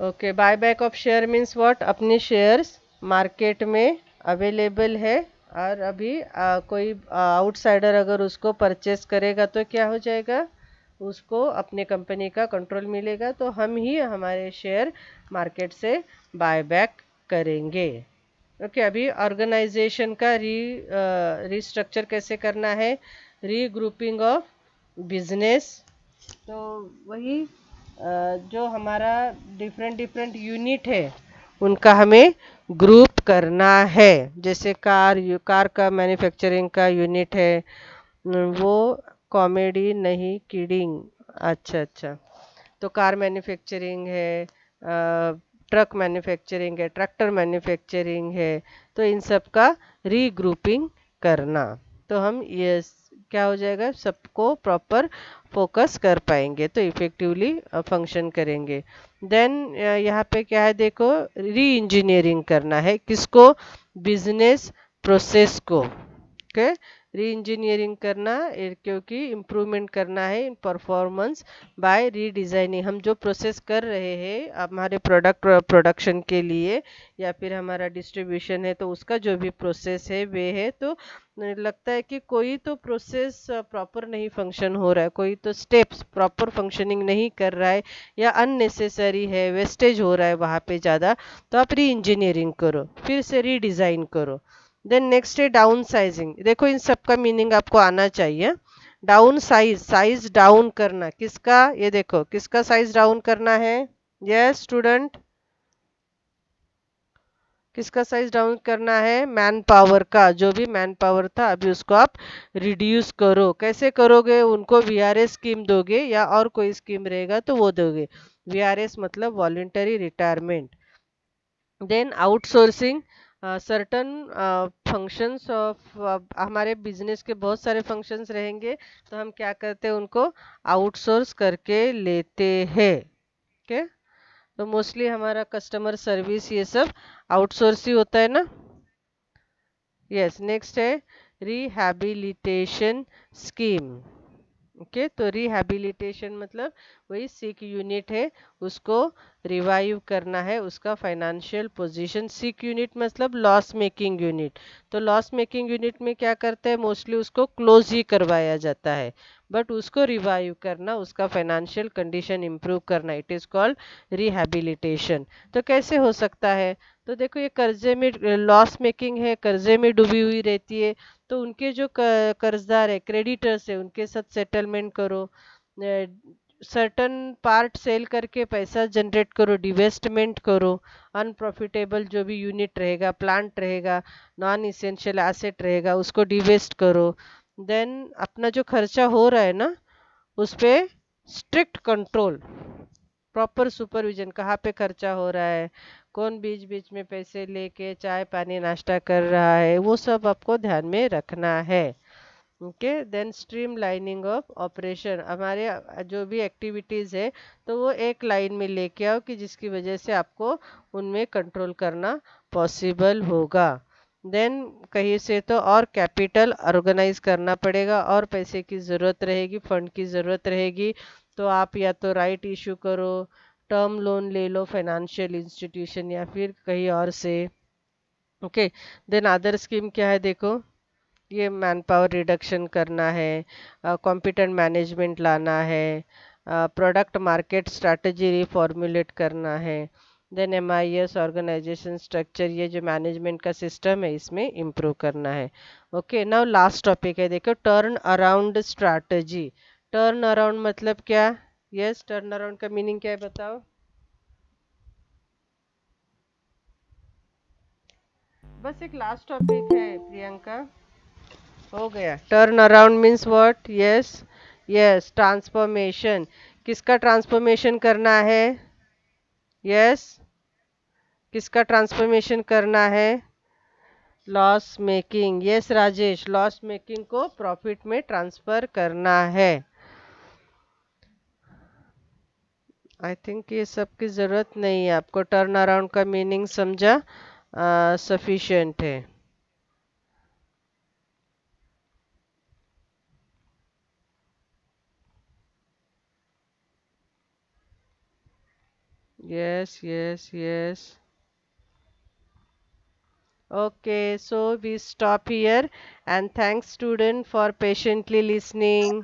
Okay, buyback of share means what? अपने शेयर्स मार्केट में अवेलेबल है, और अभी कोई आउटसाइडर अगर उसको परचेस करेगा तो क्या हो जाएगा? उसको अपने कंपनी का कंट्रोल मिलेगा, तो हम ही हमारे शेयर मार्केट से बाय बैक करेंगे। ओके, अभी ऑर्गेनाइजेशन का रिस्ट्रक्चर कैसे करना है? Regrouping of business. तो वही जो हमारा डिफरेंट डिफरेंट यूनिट है उनका हमें ग्रुप करना है। जैसे कार का मैन्युफैक्चरिंग का यूनिट है, वो कॉमेडी नहीं, किडिंग, अच्छा अच्छा, तो कार मैन्युफैक्चरिंग है, ट्रक मैन्युफैक्चरिंग है, ट्रैक्टर मैन्युफैक्चरिंग है, तो इन सब का रीग्रुपिंग करना, तो हम ये क्या हो जाएगा, सबको प्रॉपर फोकस कर पाएंगे, तो इफेक्टिवली फंक्शन करेंगे। देन यहाँ पे क्या है देखो, री इंजीनियरिंग करना है, किसको? बिजनेस प्रोसेस को। ओके, री इंजीनियरिंग करना क्योंकि इम्प्रूवमेंट करना है इन परफॉर्मेंस बाय रीडिज़ाइनिंग। हम जो प्रोसेस कर रहे हैं हमारे प्रोडक्ट प्रोडक्शन के लिए, या फिर हमारा डिस्ट्रीब्यूशन है, तो उसका जो भी प्रोसेस है वे है, तो लगता है कि कोई तो प्रोसेस प्रॉपर नहीं फंक्शन हो रहा है, कोई तो स्टेप्स प्रॉपर फंक्शनिंग नहीं कर रहा है, या अननेसेसरी है, वेस्टेज हो रहा है वहाँ पे ज़्यादा, तो आप री इंजीनियरिंग करो, फिर से रीडिज़ाइन करो। देन नेक्स्ट है डाउन साइजिंग। देखो इन सब का मीनिंग आपको आना चाहिए। डाउन साइज, साइज डाउन करना किसका, ये देखो किसका साइज डाउन करना है। यस स्टूडेंट, किसका साइज डाउन करना है, मैन पावर का। जो भी मैन पावर था अभी उसको आप रिड्यूस करो। कैसे करोगे, उनको वीआरएस स्कीम दोगे या और कोई स्कीम रहेगा तो वो दोगे। वीआरएस मतलब voluntary retirement. Then outsourcing, certain functions of, हमारे बिजनेस के बहुत सारे फंक्शंस रहेंगे तो हम क्या करते हैं, उनको आउटसोर्स करके लेते हैं। ओके, तो मोस्टली हमारा कस्टमर सर्विस ये सब आउटसोर्स ही होता है ना। यस, नेक्स्ट है रिहैबिलिटेशन स्कीम। ओके, तो रिहैबिलिटेशन मतलब वही सिक यूनिट है, उसको रिवाइव करना है, उसका फाइनेंशियल पोजीशन। सिक यूनिट मतलब लॉस मेकिंग यूनिट। तो लॉस मेकिंग यूनिट में क्या करते हैं, मोस्टली उसको क्लोज ही करवाया जाता है, बट उसको रिवाइव करना, उसका फाइनेंशियल कंडीशन इम्प्रूव करना, इट इज़ कॉल्ड रिहैबिलिटेशन। तो कैसे हो सकता है, तो देखो ये कर्जे में लॉस मेकिंग है, कर्जे में डूबी हुई रहती है, तो उनके जो कर्जदार है, क्रेडिटर्स है, उनके साथ सेटलमेंट करो, सर्टन पार्ट सेल करके पैसा जनरेट करो, डिवेस्टमेंट करो, अनप्रॉफिटेबल जो भी यूनिट रहेगा, प्लांट रहेगा, नॉन इसेंशियल एसेट रहेगा, उसको डिवेस्ट करो। देन अपना जो खर्चा हो रहा है ना, उस पे स्ट्रिक्ट कंट्रोल, प्रॉपर सुपरविजन, कहाँ पे खर्चा हो रहा है, कौन बीच बीच में पैसे लेके चाय पानी नाश्ता कर रहा है, वो सब आपको ध्यान में रखना है। Okay, then streamlining of operation, हमारे जो भी एक्टिविटीज़ है तो वो एक लाइन में लेके आओ कि जिसकी वजह से आपको उनमें कंट्रोल करना पॉसिबल होगा। देन कहीं से तो और कैपिटल ऑर्गेनाइज करना पड़ेगा, और पैसे की ज़रूरत रहेगी, फंड की ज़रूरत रहेगी, तो आप या तो राइट इशू करो, टर्म लोन ले लो फाइनेंशियल इंस्टीट्यूशन या फिर कहीं और से। ओके, देन अदर स्कीम क्या है, देखो ये मैन पावर रिडक्शन करना है, कॉम्पिटेंट मैनेजमेंट लाना है, प्रोडक्ट मार्केट स्ट्रैटेजी रिफॉर्मुलेट करना है, देन एमआईएस ऑर्गेनाइजेशन स्ट्रक्चर, ये जो मैनेजमेंट का सिस्टम है इसमें इम्प्रूव करना है। ओके, नाउ लास्ट टॉपिक है, देखो turn around strategy. Turn around मतलब क्या, यस टर्न अराउंड का मीनिंग क्या है बताओ। बस एक लास्ट टॉपिक है प्रियंका, हो गया। Turn around means what, yes, yes transformation. किसका ट्रांसफॉर्मेशन करना है, यस, किसका ट्रांसफॉर्मेशन करना है, loss making. Yes Rajesh, loss making को प्रॉफिट में ट्रांसफर करना है। आई थिंक ये सब की जरूरत नहीं है, आपको टर्न अराउंड का मीनिंग समझा सफिशिएंट है। Yes yes yes. Okay, so we stop here, and thanks student for patiently listening.